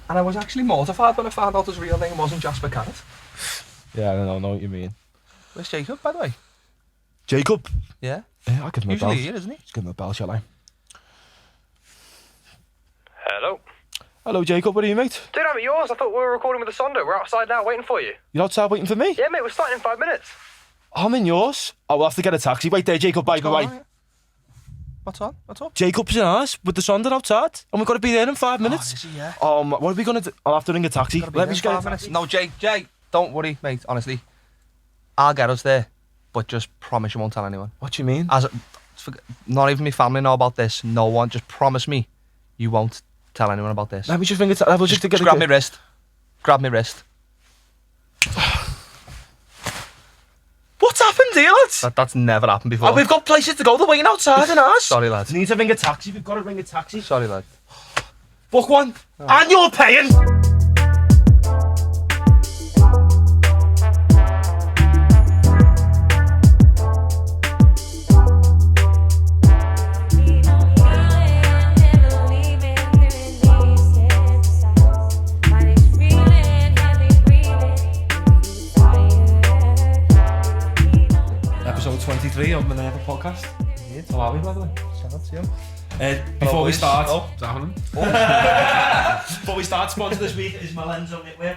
And I was actually mortified when I found out his real name wasn't Jasper Carrot. Yeah, I know what you mean. Where's Jacob, by the way? Jacob? Yeah? Yeah, I'll give him a bell. Usually here, isn't he? Just give him a bell, shall I? Hello. Hello, Jacob. What are you, mate? Dude, I'm at yours. I thought we were recording with the Sonder. We're outside now waiting for you. You're outside waiting for me? Yeah, mate, we're starting in 5 minutes. I'm in yours. I'll have to get a taxi. Wait there, Jacob. Bye. What's on? What's up? Jacob's in ours with the Sonder outside, and we've got to be there in 5 minutes. Is he, yeah? What are we going to do? I'll have to ring a taxi. Let me just get a taxi. No, Jay, don't worry, mate, honestly. I'll get us there, but just promise you won't tell anyone. What do you mean? Not even my family know about this. No one. Just promise me you won't tell anyone about this. Let me just ring a taxi. Just grab my wrist. Grab my wrist. What's happened here, lads? That's never happened before. Oh, we've got places to go. They're waiting outside in ours. Sorry, lads. We need to ring a taxi. We've got to ring a taxi. Sorry, lad. Book one. Oh. And you're paying. Episode 23 of Minerva podcast. How are we, by the way? Before we start, before we start, sponsor this week is Minerva Knitwear.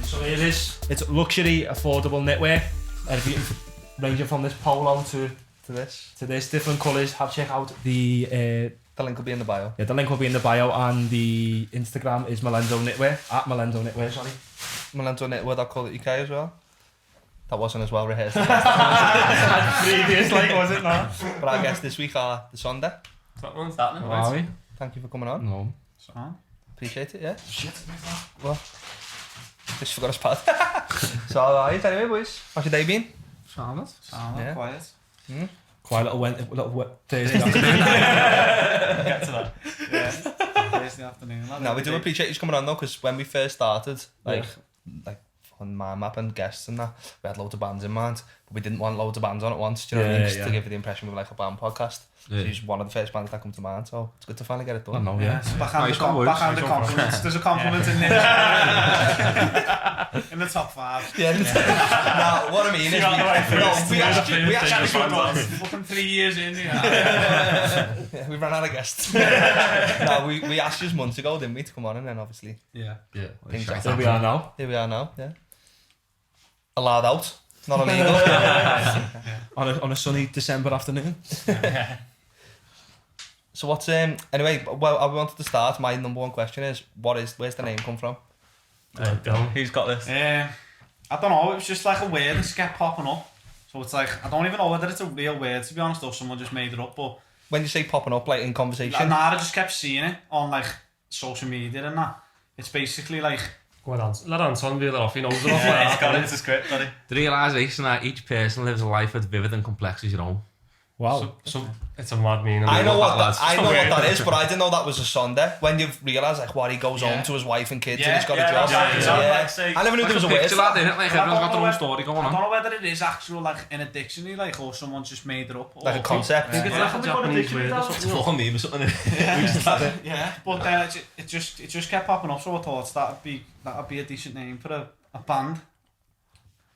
So here it is. It's luxury, affordable knitwear. Ranging from this polo to this different colours. Check out the link will be in the bio. Yeah, the link will be in the bio, and the Instagram is Minerva Knitwear at Minerva Knitwear. Sorry. MinervaKnitwear.co.uk as well. That wasn't as well rehearsed as previous, was it not? But I guess this week are the Sonder. That one's happening. How are we? Thank you for coming on. No. Appreciate it, yeah. Shit. What? Just forgot his pad. So alright, anyway, boys. How's your day been? Sound Yeah. quiet. Quite a little Thursday afternoon. Get to that. Yeah. Thursday afternoon. No, we do appreciate you coming on though, because when we first started, like on my map and guests and that, we had loads of bands in mind, but we didn't want loads of bands on at once. Do you know what I mean? Just to give you the impression we were like a band podcast. Yeah. So he's one of the first bands that come to mind, so it's good to finally get it done. I know, yeah. Backhand the compliments. There's a compliment in there. In the top 5. Yeah. Now, what I mean is we actually fucking 3 years in, yeah, we ran out of guests. No, we asked you months ago, didn't we, to come on, and then obviously yeah. Here we are now. Yeah. Allowed out, not illegal. on a sunny December afternoon. So what's anyway? Well, I wanted to start. My number one question is, where's the name come from? Who's got this? I don't know. It was just like a word that just kept popping up. So it's like I don't even know whether it's a real word, to be honest, or someone just made it up. But when you say popping up, like in conversation, I just kept seeing it on like social media and that. It's basically like. Let Anton reel it off, he knows it off. He's got it, it's a script, buddy. The realisation that each person lives a life as vivid and complex as your own. Wow. So it's a mad meaning. I know what that is, but I didn't know that was a Sonder. When you realise like what he goes home to his wife and kids and he's got a job. I never knew there was a word. Like everyone's got their own story going on. I don't know whether it is actual like in a dictionary, like, or someone's just made it up. Like a concept. I think it's like a Japanese word or something. It's a fucking meme or something. Yeah, but it just kept popping up, so I thought that'd be a decent name for a band.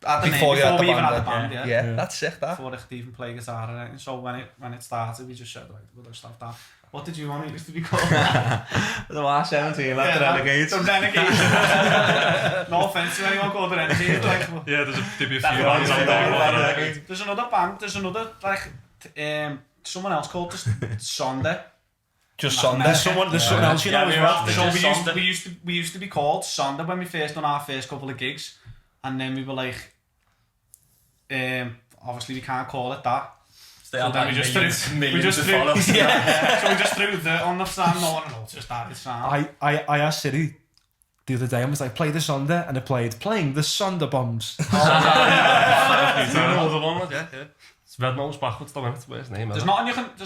Before we even had the band, yeah, that's sick. That before I could even play guitar and everything. So when it started, we just said, right, we'll just have that. What did you want it to be called? The last 17, like the Renegades. The Renegades. No offense to anyone called the Renegades. Like, there'd be a few bands out there. There's another band. There's another like someone else called Sonder. Just Sonder. There's someone else you know as well. So we used to be called Sonder when we first done our first couple of gigs. And then we were like, obviously we can't call it that. So then we just threw So we just threw the on the sound. No one noticed that. It's sound. I asked Siri the other day, I was like, play the Sonder, and it playing the Sonder bombs. It's red nose backwards, the it's worst name. There's nothing you can say.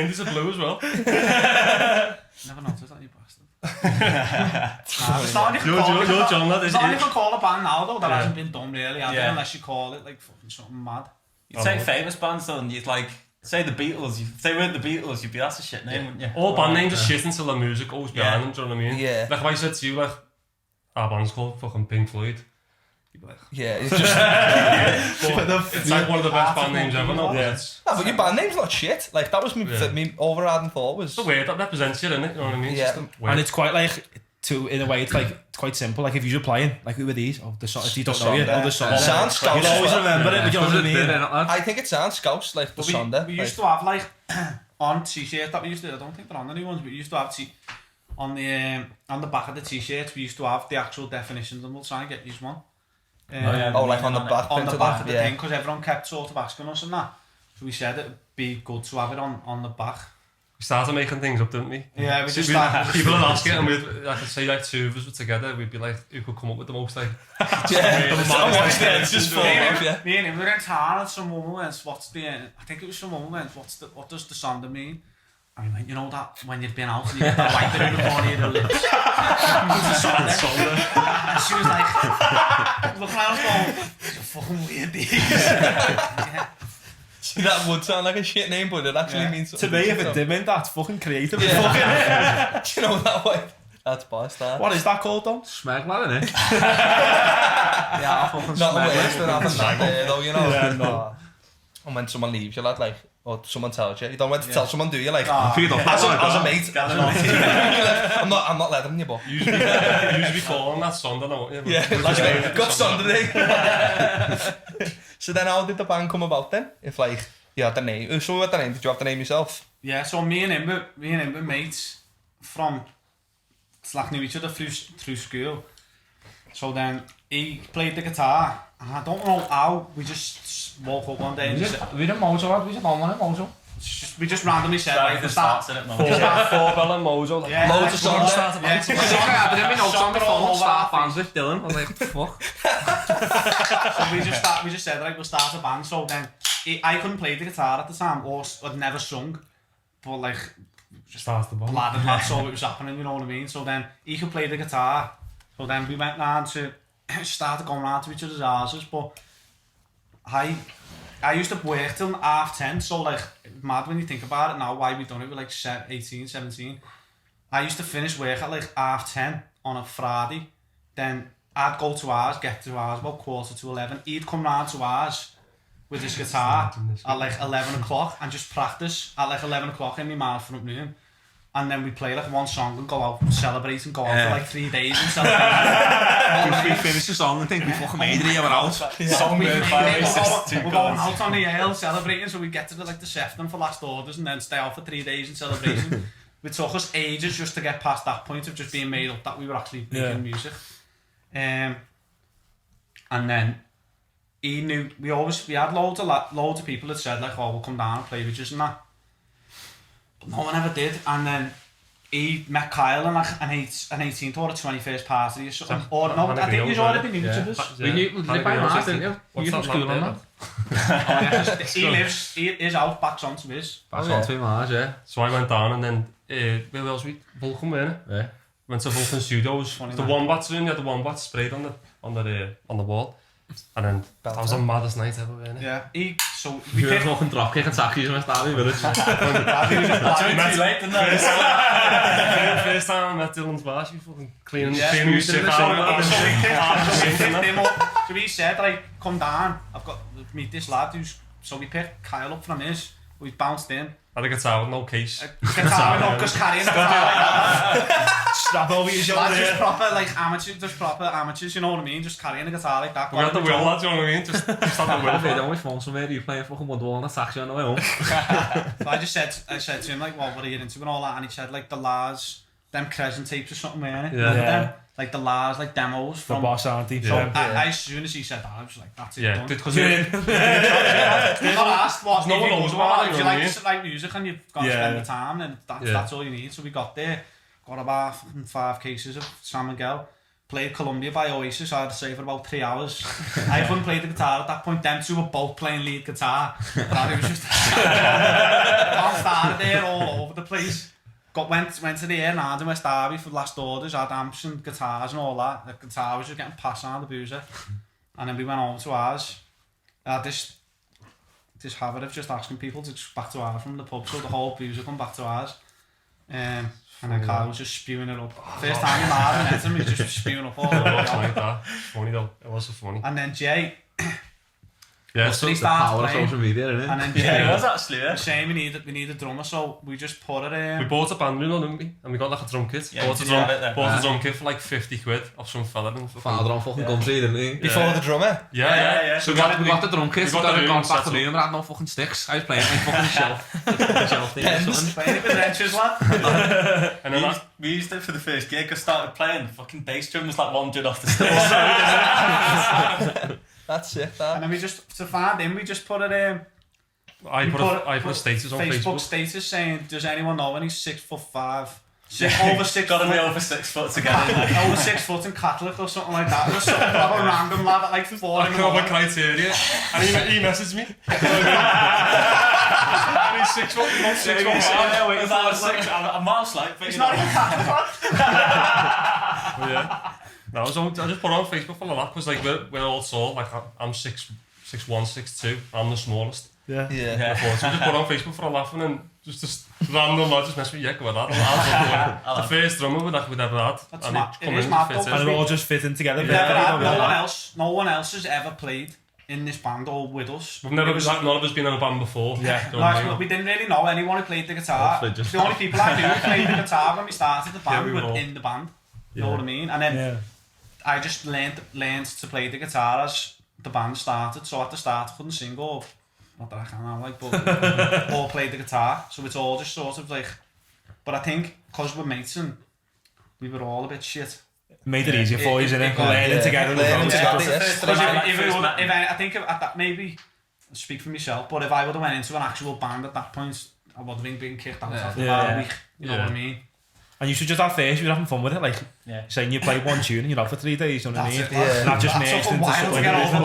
It's a blue as well. Never noticed that, you bastard. It's not you can call a band now though that hasn't been done really, unless you call it like fucking something mad. You take famous bands though and you'd like Say the Beatles, say we're the Beatles, you'd be that's a shit name, wouldn't you? All band names are shit until the music goes behind them, do you know what I mean? Yeah. Like if I said to you, like, our band's called fucking Pink Floyd, you'd be like, Yeah, it's just... it's like one of the best band names ever, no? Yeah. No, but your band name's not shit. Like, that was me overriding thought was... It's the word that represents you, isn't it? You know what I mean? Yeah. And it's quite like, in a way, it's quite simple. Like if you're playing, like who are these? If you don't know you, the Sonder. It sounds Scouse. You'll always remember it, but you know what I mean? I think it sounds Scouse, like the Sonder. We used to have like on t-shirts that we used to. I don't think they're on the new ones, but we used to have on the back of the t-shirts. We used to have the actual definitions, and we'll try and get you one. Like on the back. On the back of the thing, because everyone kept sort of asking us and that. So we said it'd be good to have it on the back. We started making things up, didn't we? Yeah, we just started. People would ask it, and I could say like two of us were together. We'd be like, who could come up with the most like? It's just full of, yeah. Me and him were in town, and some woman went, "What's the?" I think it was some woman went, "What does the Sonder mean?" And we went, "You know that when you've been out and you get the wiper in the corner of your lips." It's the Sonder. And she was like, looking at us going, "You're fucking weird, these." Yeah. See, that would sound like a shit name, but it actually means To something. me, if it did mean that's fucking creative. Yeah. Do you know that way? That's boss, that. What is that called, though? Smegma, isn't it? Yeah, fucking Not the worst that happens that day, though, you know. Yeah, no. And when someone leaves you, lad, like, or someone tells you, you don't want to tell someone, do you? Like, Ah. as a mate, I'm not letting you, but. Usually be calling that Sonder, don't you? Yeah, got Sunday. So then how did the band come about then? If like you had the name, so what the name? Did you have the name yourself? Yeah, so me and him were mates from like knew each other through school. So then he played the guitar, and I don't know how we just woke up one day and We didn't Mojo, lad. We just don't want it, Mojo. we just randomly said like the start. Four Bell and Mojo. Yeah, Loads of songs. Yeah, I didn't know Sonder all over start our bands with Dylan. I was like, fuck. So we just said like we'll start a band. So then I couldn't play the guitar at the time, or I'd never sung, but like just Starts the band. lad and lad saw what was happening, you know what I mean? So then he could play the guitar. So then we went round to started going round to each other's houses, but I used to work till 10:30, so like mad when you think about it now why we done it with like 18, 17. I used to finish work at like 10:30 on a Friday, then I'd go to ours, get to ours about 11:15. He'd come round to ours with his guitar at like 11 o'clock and just practice at like 11 o'clock in my mouth front room. And then we'd play like one song and go out and celebrate and go out for like 3 days and celebrate. We finished the song and think we fucking made it here, we're out. Song we're going out on the ale celebrating, so we get to the Sefton for last orders and then stay out for 3 days in celebration. It took us ages just to get past that point of just being made up that we were actually making music. And then he knew we had loads of people that said like, "Oh, we'll come down and play with us and that." But no one ever did. And then he met Kyle in like an 18th or a 21st party or something. Or no, I think he's already been each other's. We lived by Mars, didn't you? You from school on that? He is out, backs onto his. Backs onto Mars, yeah. So I went down and then, where else we? Vulcan, weren't it? Yeah. Went to Vulcan Studios. The Wombats room, you had the Wombats sprayed on the wall. And then that was the maddest night ever, wasn't it? Yeah. We were fucking dropkick and taxis in West Derby Village. Too late, didn't I? First time I met Dylan's bar, she was fucking cleaning shit out. So he said, like, come down, I've got to meet this lad so we picked Kyle up from his, we bounced in. Had a guitar with no case. Guitar with no, just carrying a guitar. Strap over your shoulder. Just proper amateurs, you know what I mean? Just carrying a guitar like that. We had the will, lads, you know what I mean? Just had the will. They always phone somewhere, you playing fucking Wonderwall on a saxy on the way home. So I said to him, like, well, what are you into and all that? And he said, like, the Lars, them Crescent tapes or something, weren't it? Yeah. Like the Lars, like demos from... The boss auntie. So as soon as he said that, I was like, that's it, done. Because You're not asked what, no one knows about it, if you like music and you've got to spend the time, then that's all you need. So we got there, got about 5 cases of Sam and Gel, played Columbia by Oasis. I had to say for about 3 hours. I couldn't play the guitar at that point. Them two were both playing lead guitar. And it was just... I started there all over the place. Went to the Air in West Derby for last orders, had amps and guitars and all that. The guitar was just getting passed around the boozer. And then we went over to ours. Had this this habit of just asking people to just back to ours from the pub, so the whole booze will come back to ours. And then Carl was just spewing it up. First time he met him, he was just spewing up all over. Like that. Funny though. It was so funny. And then Jay, Yeah, so The power of social media, isn't it? and then Yeah, Jay it was actually, yeah. was saying we need a drummer, so we just put it we bought a band room, didn't we? And we got like a drum kit. Yeah, Bought a drum kit for like 50 quid off some fella. Father on fucking country, didn't he? Before the drummer. Yeah. So we got the drum kit, we got the it room gone back set to up. the room, I had no fucking sticks. I was playing like fucking shelf thing or something. playing with wrenches, lad. And then We used it for the first gig. I started playing. The fucking bass drum was like wandering off the stage. That's it, And that. then we just, to find him, we just put it I put a status on Facebook. status saying, does anyone know any 6'5", over 6 Got to be foot, over 6 foot to get in there. over 6 foot and Catholic or something like that. It was some proper random lad at like 4 I in the come up with morning. criteria, and he messaged me. And he's 6 foot, not 6 foot 5. If I was 6, I'm mouse like, but It's you not know. even Catholic. Yeah. No, I just put it on Facebook for that because like we're all tall. Like I'm 6'1", 6'2". I'm the smallest. Yeah. Before, so I just put it on Facebook for a laugh, and then just random lad just messed me. Yeah, go with that. The first drummer we'd ever had, That's and mad. it come It is in mad and fit though. And in. it all just fitting together. We've never had, Yeah. no one else has ever played in this band or with us. We've never none of us been in a band before. Yeah. Do you know what I Like, mean? we didn't really know anyone who played the guitar. Hopefully just- The only people I knew who played the guitar when we started the band Yeah, we were were all- in the band. You know what I mean? And then Yeah. I just learned to play the guitar as the band started. So at the start I couldn't sing or, not that I can now, like, but all played the guitar. So it's all just sort of like, but I think because we're mates and we were all a bit shit. Made it easier for you, isn't it? Yeah. Learning together. Learning Yeah. together, yes. Because Like, if first I met him. think at that, maybe I'll speak for myself, but if I would have went into an actual band at that point, I would have been being kicked out after about Yeah. a week. You know Yeah. what I mean? And you should just have faith, you're having fun with it. Like, Yeah. saying you play one tune and you're out for 3 days, you know what I mean? That's it, Yeah. That just That makes took a into while to something. get over.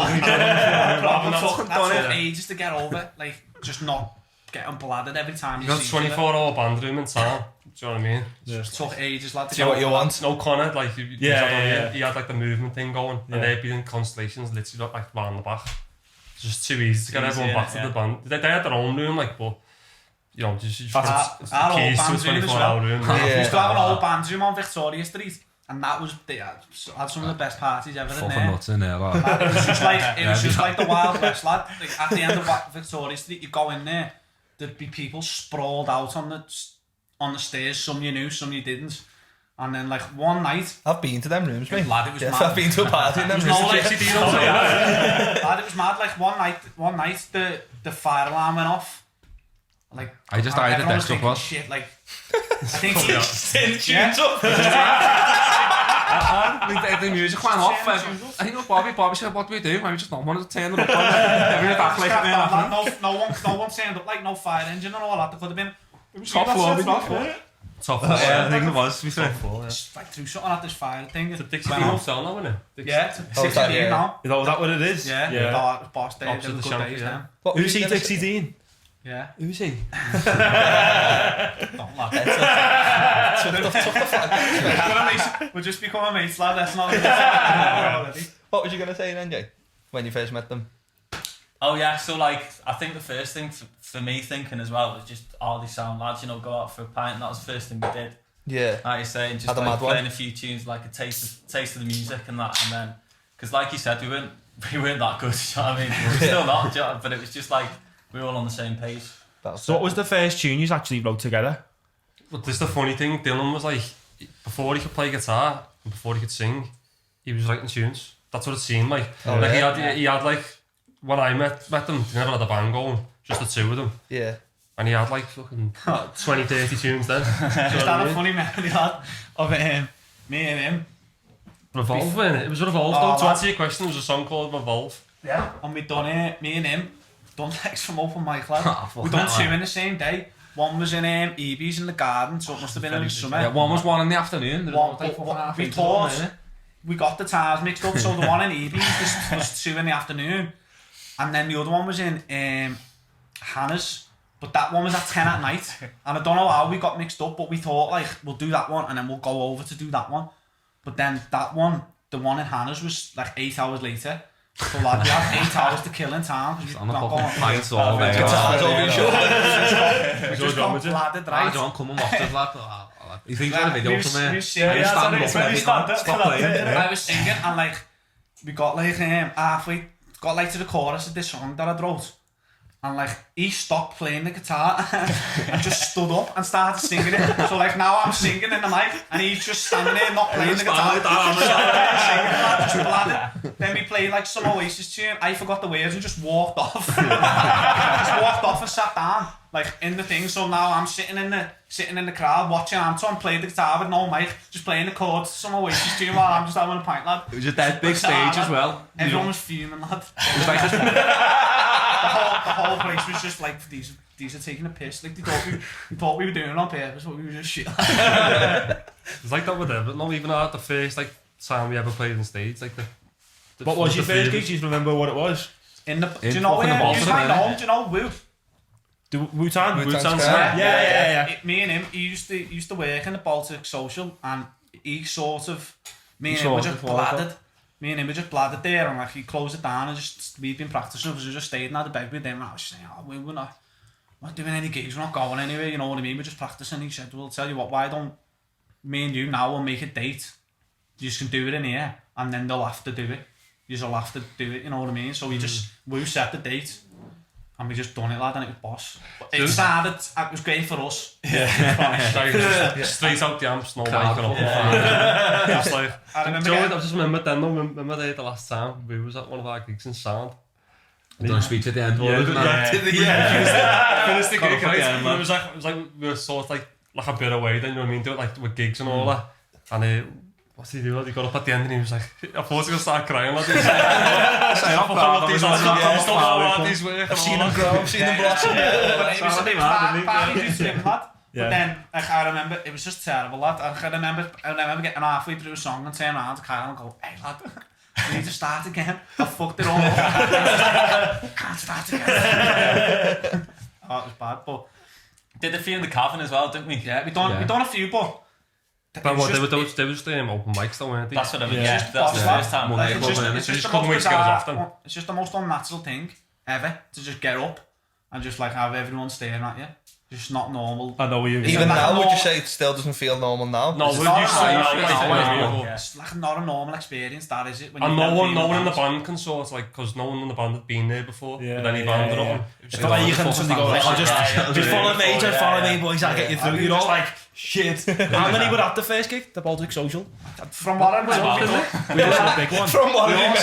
That's That took ages to get over. Like, just not getting bladdered every time You you got a see each other. 24-hour band room in town. Do you know what I mean? It took ages, lad. To Do you know what you want? No Connor, like Yeah. he had like the movement thing going, Yeah. and they'd be in constellations literally like round the back. It's just too easy to get Easy, everyone back to yeah. the band. They had their own room, like, but you know, just it's the Our old keys to a band's room as 24-hour well. room. We used to have an old band's room on Victoria Street, and that was they had some of the best parties ever in Fucking there. nuts in there, lad. It was just like the Wild West, lad. Like, at the end of Victoria Street, you go in there, there'd be people sprawled out on the stairs. Some you knew, some you didn't. And then like one night, I've been to them rooms, mate. lad, it was Yes, mad. I've been to a party in them There was no rooms. like, lad, it was mad. Like one night, the fire alarm went off. Like I just died at everyone was desktop thinking, was. shit, like I think The music went off. I think it was Bobby said, what do we do? I just not wanted to turn it up. Every attack like that. no one turned up, like no fire engine and all that. There could have been Top floor, Top floor. I think it was, to be fair. like through something at this fire thing. It's a Dixie Went Dean off. hotel now, isn't it? Yeah, it's Oh, 60 yeah. now. Is that what it is? Yeah, Yeah. oh, it was boss days. Opposite It was the good Shanky, days yeah. then. What were Who's you he, gonna Dixie say? Dean? Yeah. Who's he? Don't laugh. Took the flag. We'll just become a mates, lad. That's not already. What was you going to say then, Jay? When you first met them? Oh yeah, so like I think the first thing for me thinking as well was just all these sound lads, you know, go out for a pint. And that was the first thing we did. Yeah. Like you say, and just Had a like mad one. playing a few tunes, like a taste of the music and that, and then because like you said, we weren't that good. You know what I mean? We're still not, do you know, but it was just like we were all on the same page. So what was the first tune you actually wrote together? But this is the funny thing, Dylan was like, before he could play guitar, and before he could sing, he was writing tunes. That's what it seemed like. Oh, like yeah. he had like, when I met them, they never had a band going, just the two of them. Yeah. And he had like fucking 20, 30 tunes then. Just had a funny memory, lad, of me and him. Revolve, wasn't it? It was Revolve, Oh, though. To that- answer your question, there was a song called Revolve. Yeah. And we done it, me and him, done legs from open mic, lad. Oh, We done two in the same day. One was in Eby's in the garden, so it must have been in the summer. Yeah, one was 1 in the afternoon. We thought we got the times mixed up, so the one in Eby's was 2 in the afternoon, and then the other one was in Hannah's, but that one was at 10 at night, and I don't know how we got mixed up, but we thought like we'll do that one and then we'll go over to do that one, but then that one, the one in Hannah's was like 8 hours later, So lad, we had 8 hours to kill in town because On we're the not fucking going. pints all day. Guitars over your shoulder. We just got bladded, Right, right? John, come and watch this, lad. You think there's a video from there? I was singing and like we got like halfway, got like to the chorus of this song that I wrote, and like he stopped playing the guitar and just stood up and started singing it. So like now I'm singing in the mic and he's just standing there not playing the guitar. Just bladded. Then we played like some Oasis tune. I forgot the words and just walked off. Just walked off and sat down like in the thing. So now I'm sitting in the crowd watching Anton play the guitar with no mic, just playing the chords to some Oasis tune while I'm just having a pint, lad. It was a dead big stage as well. Everyone was fuming, lad. It was like The whole place was just like, these are taking a piss. Like they thought we were doing it on purpose, but we were just shit. It's like that with everything. Not even at the first like time we ever played on stage. Like the What was your first gig? Do you remember what it was? Do you know where? Do you know Woo? Wu-Tang? Wu-Tang Square? Yeah. Me and him, he used to work in the Baltic Social, and he sort of, me and him were just blathered there, and like he closed it down, and just we'd been practicing, we just stayed in the bed with them, and I was saying, we're not doing any gigs, we're not going anywhere, you know what I mean, we're just practicing. He said, well, tell you what, why don't me and you now will make a date, you just can do it in here, and then they'll have to do it, you'll have to do it, you know what I mean. So we set the date, and we just done it, lad, and it was boss. It was great for us. Straight out the amps, no mic up. Just like, I just remember then though, remember the last time we was at one of our gigs in Sound. done a speech at the end. Finished the gig, right? It was like we were sort of like a bit away then, you know what I mean? Do it like with gigs and all that. And what's he do? He got up at the end and he was like, I thought he was going to start crying. Like, I've seen him grow, I've seen him blossom. It was a bit bad, lad. But then I remember it was just terrible, lad. I remember getting halfway through a song and turning around to Kyle and go, hey lad, we need to start again. I fucked it all up. Can't start again. Oh, it was bad, but did a few in the cabin as well, didn't we? Yeah, we done a few, but what, they were just open mics though, weren't they? That's what I mean, that's the first time. It's just the most unnatural thing ever, to just get up and just like have everyone staring at you. Just not normal. I know what you mean. Even now, would you say it still doesn't feel normal now? No, it's like not a normal experience, that is it. And no one in the band can sort of like, because no one in the band had been there before, with any band or nothing. It's like you can suddenly go, just follow me boys, I'll get you through. You're all like, shit. How many were at the first gig, the Baltic Social? From what I remember, we all had a big one. From what I remember.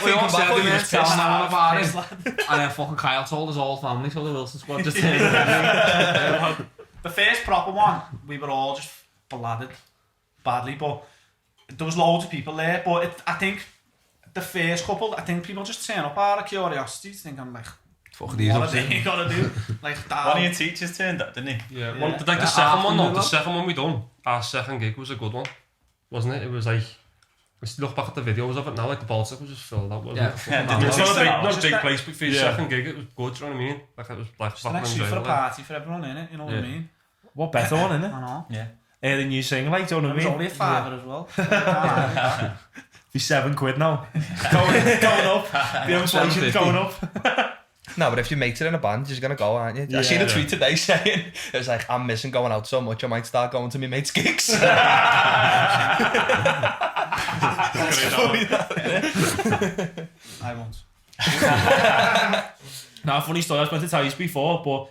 We all said we were telling no one about it. And then fucking Kyle told his whole family, so the Wilson squad just turned the first proper one, we were all just blathered badly, but there was loads of people there. But I think the first couple, I think people just turn up out of curiosity, thinking like, fuck these what are they gonna do? Like that. One of your teachers turned up, didn't he? Yeah. Like the second one, the second one we done, our second gig was a good one, wasn't it? It was like, we look back at the videos of it now, like the Baltic was just filled out, wasn't it? It's not a big place, but for your second gig it was good, do you know what I mean? Like it was like it's an excuse for a party for everyone, innit? You know what I mean? What better one, innit? I know. Yeah. Than you sing, like, do you know what I mean? It was only a fiver as well. Be £7 now. going up. The inflation's going up. No, but if your mates are in a band, you're going to go, aren't you? I seen a tweet today saying, it was like, I'm missing going out so much, I might start going to my mates' gigs. I won't. Now, funny story, I was meant to tell you this before, but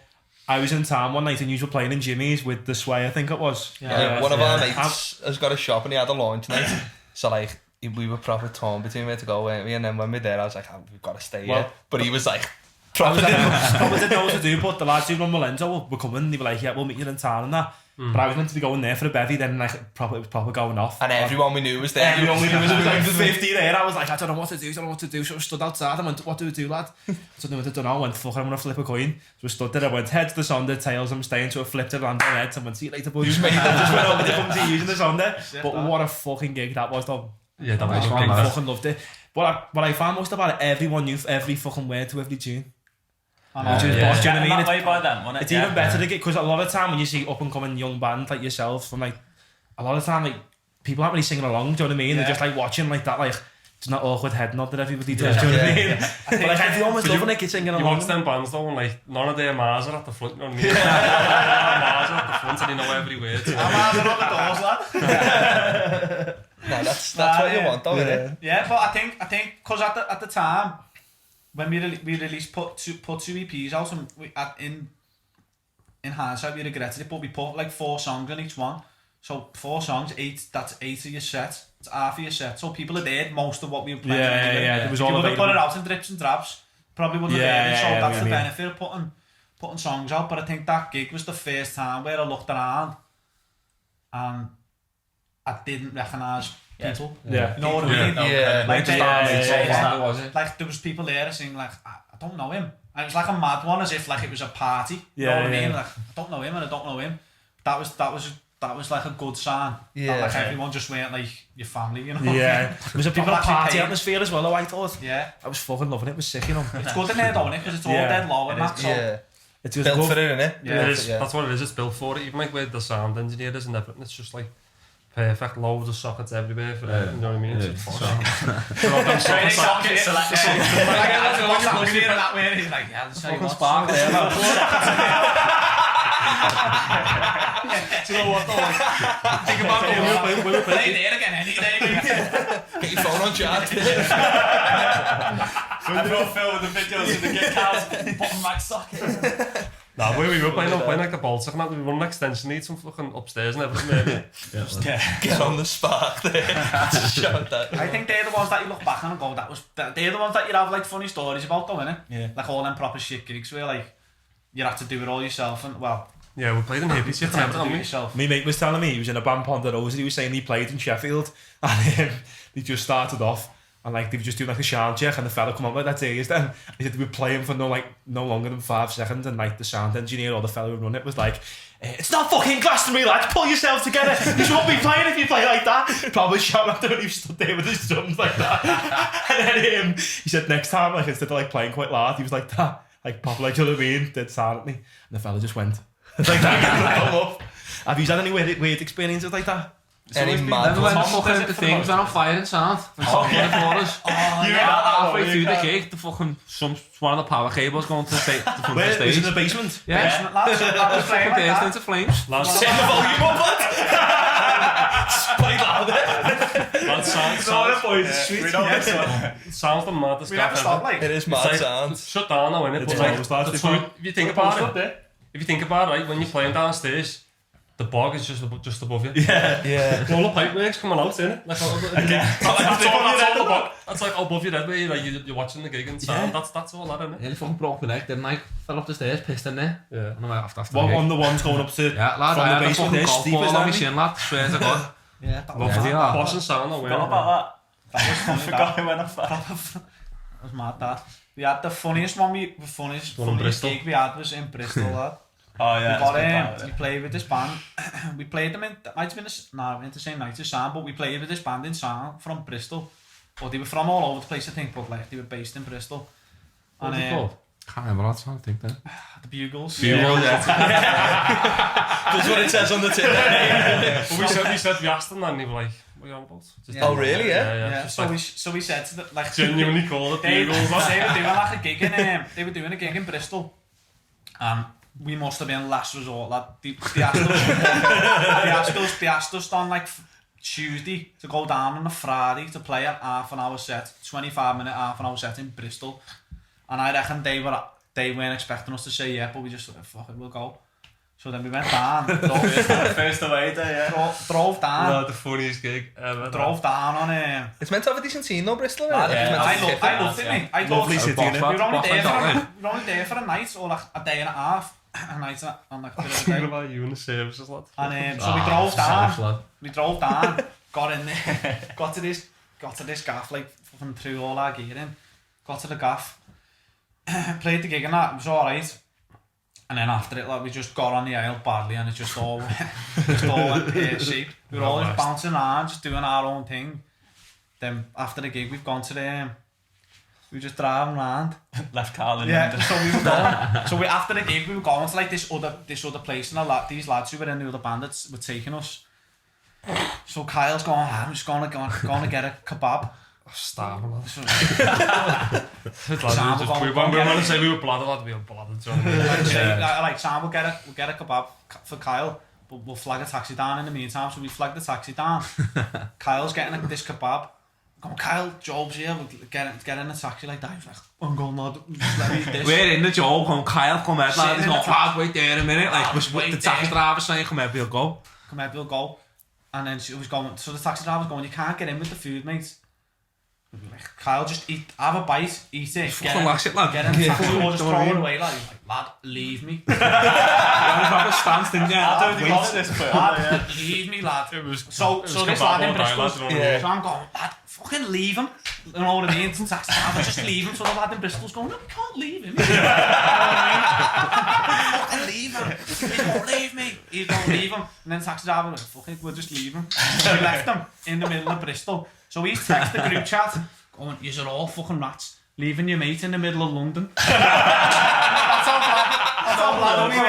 I was in town one night and you were playing in Jimmy's with the Sway, I think it was. One of our mates has got a shop and he had a launch night. So like, we were proper torn between where to go, weren't we? And then when we were there, I was like, we've got to stay here. But he was like, probably didn't know what to do, but the lads who run Melenzo were coming, they were like, yeah, we'll meet you in town and that. But I was meant to be going there for a bevy, then like it was proper going off. And everyone we knew was there. Everyone we knew was like 50 there. I was like, I don't know what to do, So I stood outside and went, what do we do, lad? So I don't know, I went, fuck, I'm going to flip a coin. So I stood there, I went, heads the Sonder, tails, I'm staying, so I flipped it around their heads and went, see you later, boys. Just went over to come to using the Sonder. But what a fucking gig that was, though. Yeah, that was fun. I fucking loved it. What I found most about it, everyone knew every fucking word to every tune. Do you know what I mean? Way by then, wasn't it? It's even better to get, because a lot of the time when you see up and coming young band like yourself, from like a lot of the time like people aren't really singing along. Do you know what I mean? They're just like watching like that, like Just not awkward head nod that everybody does, do you know what I mean? But like, everyone was loving it, singing along. You watch them bands though, and like, none of their Mars are at the front, you know what I mean? Mars are at the front and they know every word. Mars are on the doors, lad. Nah, that's what you want though, innit? Yeah, but I think, because at the time, when we released, put two EPs out, and in hindsight we regretted it, but we put like 4 songs in each one. So 4 songs, 8, that's 8 of your set. It's half of your set. So people had heard most of what we were playing. Yeah. It was all available. If you would have put it out in drips and drabs, probably wouldn't have heard it. So that's the benefit of putting songs out. But I think that gig was the first time where I looked around and I didn't recognise people. Yeah. You know what I mean? Yeah. Like there was people there saying like, I don't know him. And it was like a mad one, as if like it was a party. You know what I mean? Like, I don't know him and I don't know him. That was like a good sign. Yeah. That, like everyone just went like your family, you know. Yeah. It was a proper party paying. atmosphere as well, I thought. Yeah. I was fucking loving it. It was sick, you know. It's good in there, don't it? Because it's all dead low and that. So Yeah. It's just Built good. for it, innit? Yeah. That's what it is, it's built for it. Even like where the sound engineer is and everything, it's just like perfect, loads of sockets everywhere for it, you know what I mean? It's posh. Socket selection. That way, he's like, yeah, let's Fucking spark there, man. Do you know what though? Think about it. We'll play there again any day. Get your phone on chat. I brought Phil with the videos of the gig house, bottom max socket. Nah, where we were playing like the Baltic and that, we were running extension leads from fucking upstairs and everything. Get on the spark there. Shout that. I think they're the ones that you look back on and go, they're the ones that you have like funny stories about though, innit? Yeah. Like all them proper shit gigs where like, you have to do it all yourself and well, Yeah, we played in hippies shit, you have to do haven't it we? yourself. My mate was telling me he was in a band Ponderosa. He was saying he played in Sheffield and they just started off and like they were just doing like a sound check and the fella come up like that's ears then. He said they were playing for no longer than 5 seconds and like the sound engineer or the fella who run it was like, it's not fucking Glastonbury, lads, pull yourself together. You won't be playing if you play like that. Probably shouting after when he stood there with his drums like that. And then he said next time, like instead of like playing quite loud, he was like that, like pop, like, you know what I mean, dead sad at me. And the fella just went like that. Have you had any weird experiences like that? Any mad Then when ones? fucking the things went on fire in sound. And something in the corners. Halfway through the gig, the fucking one of the power cables going to the front of the Where? Was it stage. in the basement? Yeah. Lads, that was playing Fucking like burst that. into flames. Turn the volume up, lad. Play louder. Sounds the maddest We never gaff stopped ever. like. It is mad sound. Shut down now, innit? It's But like, always lads, the they two- put- if you think about it, right, when you're playing downstairs, the bog is just above you. Yeah. All the pipeworks coming out, innit? Like, that's all the bog. That's like above your head where you're watching the gig and sound. That's all that, innit? Nearly fucking broke my neck, didn't I? Fell up the stairs, pissed in there. Yeah. And I went after One the on gig. the ones going up to Yeah, lad, from I the had a basement fucking there, golf steep ball as on my that. shin, lad. Swear to God. Yeah, that Love was Yeah, that. Boss and sound, I win. Forgot about That was funny. Forgot That it went on fire. was mad. That we had the funniest one. One in Funniest Bristol. gig we had was in Bristol. Lad. Oh yeah, We played with this band. We played them in. That might have been the same night as Sam, but we played with this band in Sam from Bristol. Or they were from all over the place, I think, but like they were based in Bristol. What was it called? Can't remember, lads. I think that. The Bugles. That's what it says on the tin. But we said we asked them and they were like, what are you on about? Just- Yeah. Oh, really, yeah? Yeah. Just So like, we said to the like genuinely call it they Bugles. were doing like a gig in they were doing a gig in Bristol. We must have been last resort, lad. They asked us on like Tuesday to go down on a Friday to play a half an hour set, 25-minute half an hour set in Bristol. And I reckon they weren't expecting us to say yeah, but we just thought, fuck it, we'll go. So then we went down, First away day, yeah. drove down, The funniest gig ever. drove down on It's meant to have a decent scene though, Bristol. Yeah, I loved it, mate. I Lovely loved it. city, innit? We were only Boss there like that, for a night or like a day and a half. A night and like a bit of a Thinking day. about you and the services, lad. And so we drove down. We drove down, got in there, got to this gaff, like fucking threw all our gear in, got to the gaff, played the gig and that, it was alright. And then after it, like we just got on the aisle badly and it just all went pear-shaped. We were all just bouncing around, just doing our own thing. Then after the gig, we've gone to we were just driving around. Left Carl in Yeah, London. so we were going. So after the gig, we were going to like this other place, and these lads who were in the other band were taking us. So Kyle's going, I'm just going to get a kebab. Starving, lad. Sam, When we were to say we were blooded, lad, we were blooded. Like Sam will get a kebab for Kyle, but we'll flag a taxi down in the meantime. So we flag the taxi down. Kyle's getting this kebab. Come on, Kyle, Job's here. We'll get in the taxi like that. He's like, I'm going, lad. Let me eat this. We're in the job, come Kyle, come out, lad. He's going, lad, wait there a minute. Like, the taxi driver's saying, come out, we'll go. Come out, we'll go. And then she was going, so the taxi driver's going, you can't get in with the food, mate. Like, Kyle, just have a bite, eat it. Fucking lash it, lad. Get in the taxi, or just throw it away, lad. He's like, lad, leave me. You have a stance, didn't you? Lad, leave me, lad. So this lad in Bristol, so I'm going, lad, fucking leave him. You know what I mean? The taxi driver, just leave him. So the lad in Bristol's going, no, we can't leave him. Fucking leave him. He won't leave me. He's going to leave him. And then the taxi driver, fuck it, we'll just leave him. So we left him in the middle of Bristol. So he's texted the group chat, going, you're all fucking rats, leaving your mate in the middle of London. That's how bad we were.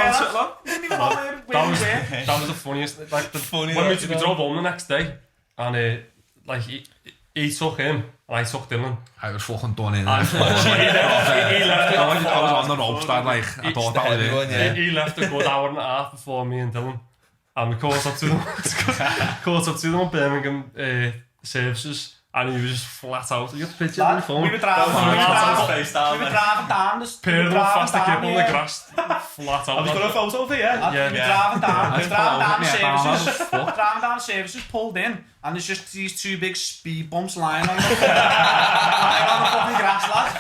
That was the funniest. Like, when we drove home the next day, and like he took him, and I took Dylan. I was fucking done in. He left. I was on the ropes, that like, I thought that was it. He left a good hour and a half before me and Dylan, and we caught up to them on Birmingham services, and he was just flat out. You got the picture on your phone? We were driving down this. Peeled up fast to keep on the grass, flat out. Have you got a photo of it, yeah? Yeah. We were driving down services, pulled in, and there's just these two big speed bumps lying on the fucking grass, lad.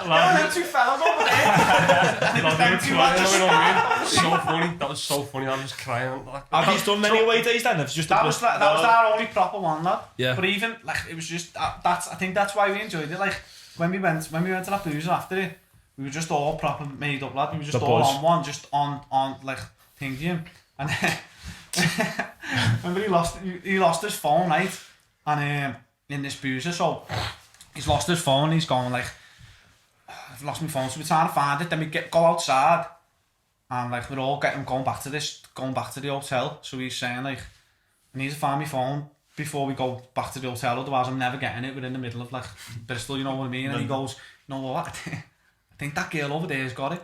Them two fellas over there. That was so funny. I was crying. Have you done many away days then? It's just that was our only proper one, lad. Yeah. But even like it was just I think that's why we enjoyed it. Like when we went to that boozer after it, we were just all proper made up, lad. We were just all on one, just on like thinking. And remember he lost his phone, right? And in this boozer, so he's lost his phone. He's going like, I've lost my phone, so we're trying to find it. Then we go outside, and like we're all going back to the hotel. So he's saying like, I need to find my phone before we go back to the hotel, otherwise I'm never getting it. We're in the middle of like Bristol, you know what I mean? And he goes, you know what? I think that girl over there has got it.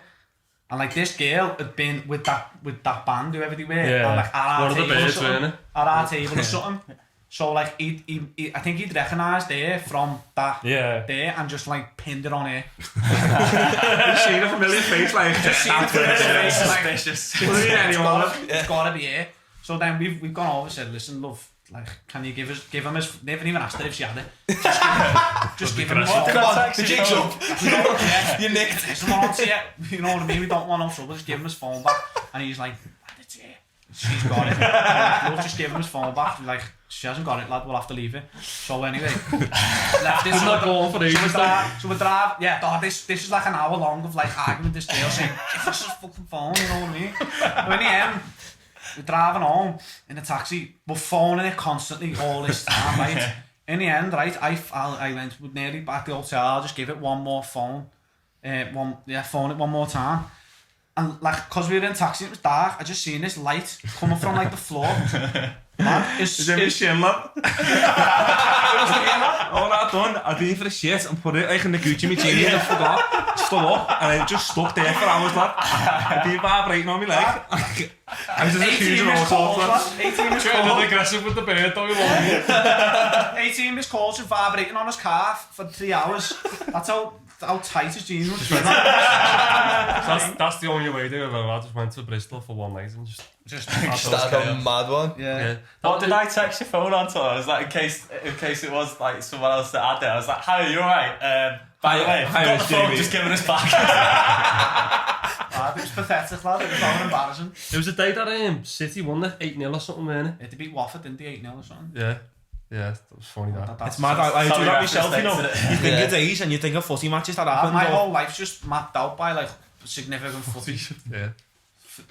And like this girl had been with that band, whoever they were, and like at our table or something. So like I think he'd recognised her from that there and just like pinned it on her. You've seen a familiar face, like, just seen a familiar face, like, suspicious. It's gotta be her. So then we've gone over and said, listen, love, like, can you give him his, they haven't even asked her if she had it. Just give him his phone. The jig's up. You nicked. You know what I mean? We don't want no trouble, just give him his phone back. And he's like, it's here. She's got it. We'll just give him his phone back. Like, she hasn't got it, lad, we'll have to leave it. So anyway, left this. Not going for ages. So we drive, yeah, this is like an hour long of like argument, this girl saying, give us his fucking phone, you know what I mean? But in the end, we're driving home in a taxi, we're phoning it constantly all this time, right? In the end, right, I went nearly back to the hotel, I'll just give it one more phone. Phone it one more time. And like, cause we were in a taxi, it was dark, I just seen this light coming from like the floor. Man, is it shin, lad? All that done, I did for the shit and put it like in the Gucci machine and forgot, stood up and it just stuck there for hours, lad. I did vibrating on my leg. I was just accusing all sorts, lad. 18 missed calls. Aggressive with the bird, don't you? 18 missed calls and vibrating on his calf for 3 hours. That's how tight his jeans were. That's the only way they ever had. Just went to Bristol for one night and just started a mad one. Yeah. What did I text your phone on to? I was like, in case it was like someone else that had it. I was like, "Hi, you alright? By the way, I got the phone, just giving us back." It was pathetic, lad. It was all embarrassing. It was a day that City won it 8-0 or something, man. They beat Watford, didn't they? 8-0 or something. Yeah, that was funny. It's mad. I do that myself, you know. You think of days and you think of footy matches that happen. My whole life's just mapped out by like significant footy. Yeah.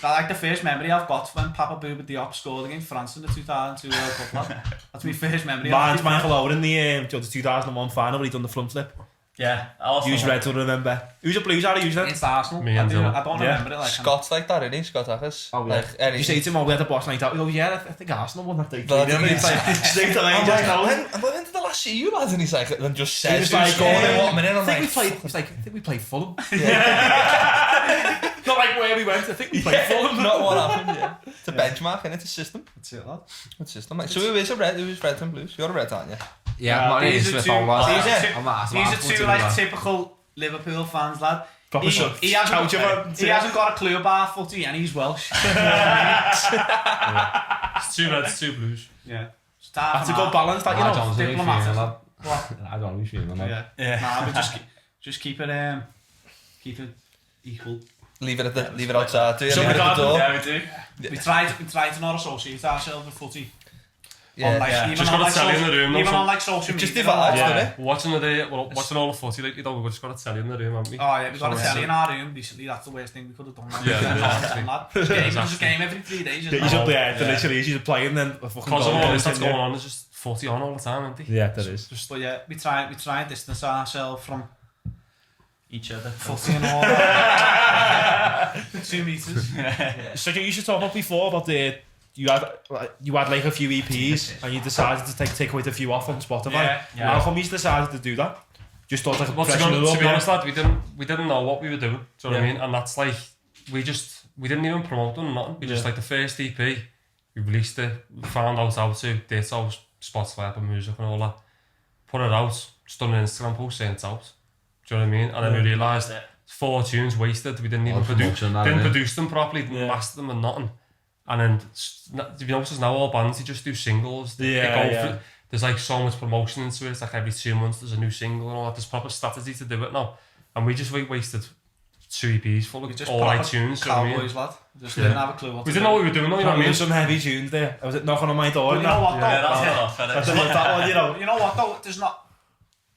Like the first memory I've got when Papa Bouba Diop scored against France in the 2002 World Cup, lad. That's my first memory. Mine's Michael Owen in the 2001 final when he done the front flip. Yeah, I also Use Red to remember. Who's a Blues are usually? Against Arsenal. Me and I don't remember it like. Scott's like that, isn't he? Scott Ackers. Oh yeah. Like, you say to him, oh, we had a boss night out. He goes, yeah, I think Arsenal won that day. But Straight away, just I'm like, when did the I see you, lads? And he's like, and just He says, was like, scored in 1 minute. I I'm think like, I think we played Fulham. Not like where we went, I think we played Fulham. not what happened, yeah. It's a benchmark, and it's a system. That's it, lad. It's a system. Like, so who is red and blues? You're a red, aren't you? Yeah, I'm not These into are it two- all, lad. these are two like typical Liverpool fans, lad. Proper stuff. He hasn't got a clue about footy and he's Welsh. It's 2 reds, 2 blues. Yeah. That's a good balance, that, you know. Diplomatic. What? I don't know if you're feeling that. Yeah. Nah, but just keep it equal. Leave it outside, do you? So Leave it at the door. Yeah, we do. We try to not associate ourselves with footy. Yeah. On, like, Yeah. even Just on, gotta like, tell you in the room, even though, on like social media. Just divides, and all doesn't that. it? Watching all the footy, like, you know, we've just got to tell you in the room, haven't we? Oh yeah, we got to tell you in our room recently. That's the worst thing we could have done. Yeah. There's a game every 3 days. Yeah, you should play, literally, you should play and then a fucking Because of goal all goes this that's in, going yeah. on, there's just footy on all the time, isn't there? Yeah, there is. Just But yeah, we try and distance ourselves from Each other. footy and all that. 2 meters. So you should talk about before about you had like a few EPs and you decided to take quite a few off on Spotify. Yeah. How come you decided to do that? Just thought like a Well, to professional be honest, lad, we didn't know what we were doing. Do you know what I Yeah. mean? And that's like we didn't even promote them, nothing. We just like the first EP, we released it, we found out how to, did our Spotify, Apple Music and all that, put it out, just done an Instagram post saying it's out. Do you know what I mean? And then we realised 4 tunes wasted. We didn't even produce them properly, didn't master them and nothing. And then, you notice now all bands, they just do singles. There's like so much promotion into it. It's like every 2 months there's a new single and all that. There's proper strategy to do it now. And we just wasted 2 EPs full of all right tunes. Cowboys, lad. Just didn't have a clue what We to didn't know what we were doing, though, you know what I mean? Some heavy tunes there. I was knocking on my door. But you know what though? Yeah, that's it off. I don't like that one, you know. You know what though? There's not.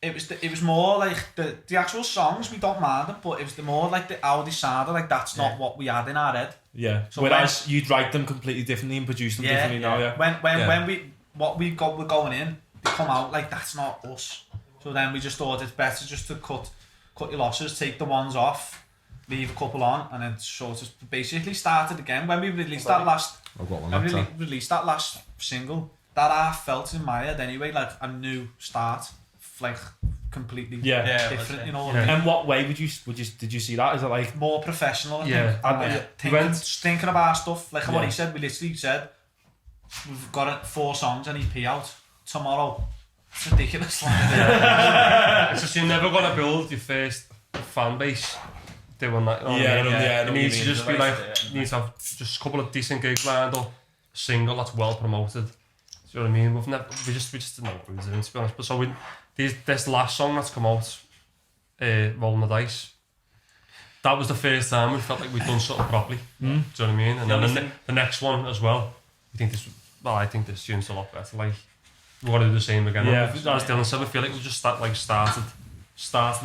It was more like the actual songs we don't mind them, but it was the more like the how they sounded. Like that's not what we had in our head. Yeah. So whereas you'd write them completely differently and produce them differently now. Yeah. When we're going in, they come out like that's not us. So then we just thought it's better just to cut your losses, take the ones off, leave a couple on, and then sort of basically started again. When we released that last, released that last single, that I felt in my head anyway, like a new start, like completely different. You know what I mean? And what way did you see that? Is it like More professional? I Yeah. think. Thinking about stuff like what he said. We literally said we've got 4 songs and EP out tomorrow. It's ridiculous. It's just you're never going to build your first fan base doing that. You know what I mean? It needs to just be like, you need to have just a couple of decent gigs lined up, a single that's well promoted. Do you know what I mean? We just didn't know what we were doing, to be honest. But so this last song that's come out, Rolling the Dice, that was the first time we felt like we'd done something properly. Do you know what I mean? And then the next one as well, I think this tune's a lot better. Like, we want to do the same again. Yeah. As Dylan said, we feel like we just started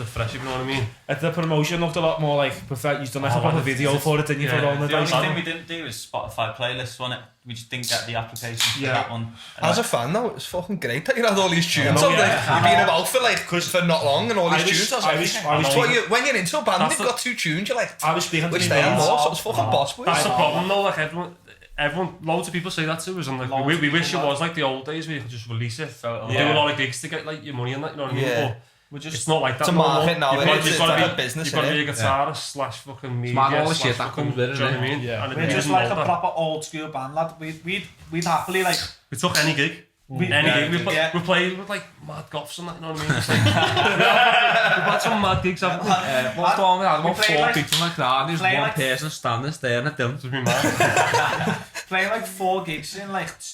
afresh, if you know what I mean? the promotion looked a lot more like perfect. You've done like a proper video for it, didn't you? For all the The only dice. thing we didn't do is Spotify playlists, wasn't it? We just didn't get the application for that one. As a fan though, it's fucking great that you had all these tunes. know, You've been about for not long and all these tunes. When you're into a band, they've got 2 tunes. You're like, I was speaking to which my they have mates. more. So it's fucking boss boys. That's the problem though, like everyone, loads of people say that to us, and like we wish it was like the old days where you could just release it, do a lot of gigs to get like your money and that, you know what I mean? Yeah. But it's not like that. To market now, it's like a business. You've got to be a guitarist / fucking media. All the shit that comes with it, do you know what I mean? Yeah. And We're just like a proper old school band, lad. We'd happily like. we took any gig. We played with like mad goths and that, you know what I mean? It's like, we've had some mad gigs, haven't we? What's the one we had? About played 4 like- people in the crowd and there's played one like- person standing staring at them. It's been mad. Playing like 4 gigs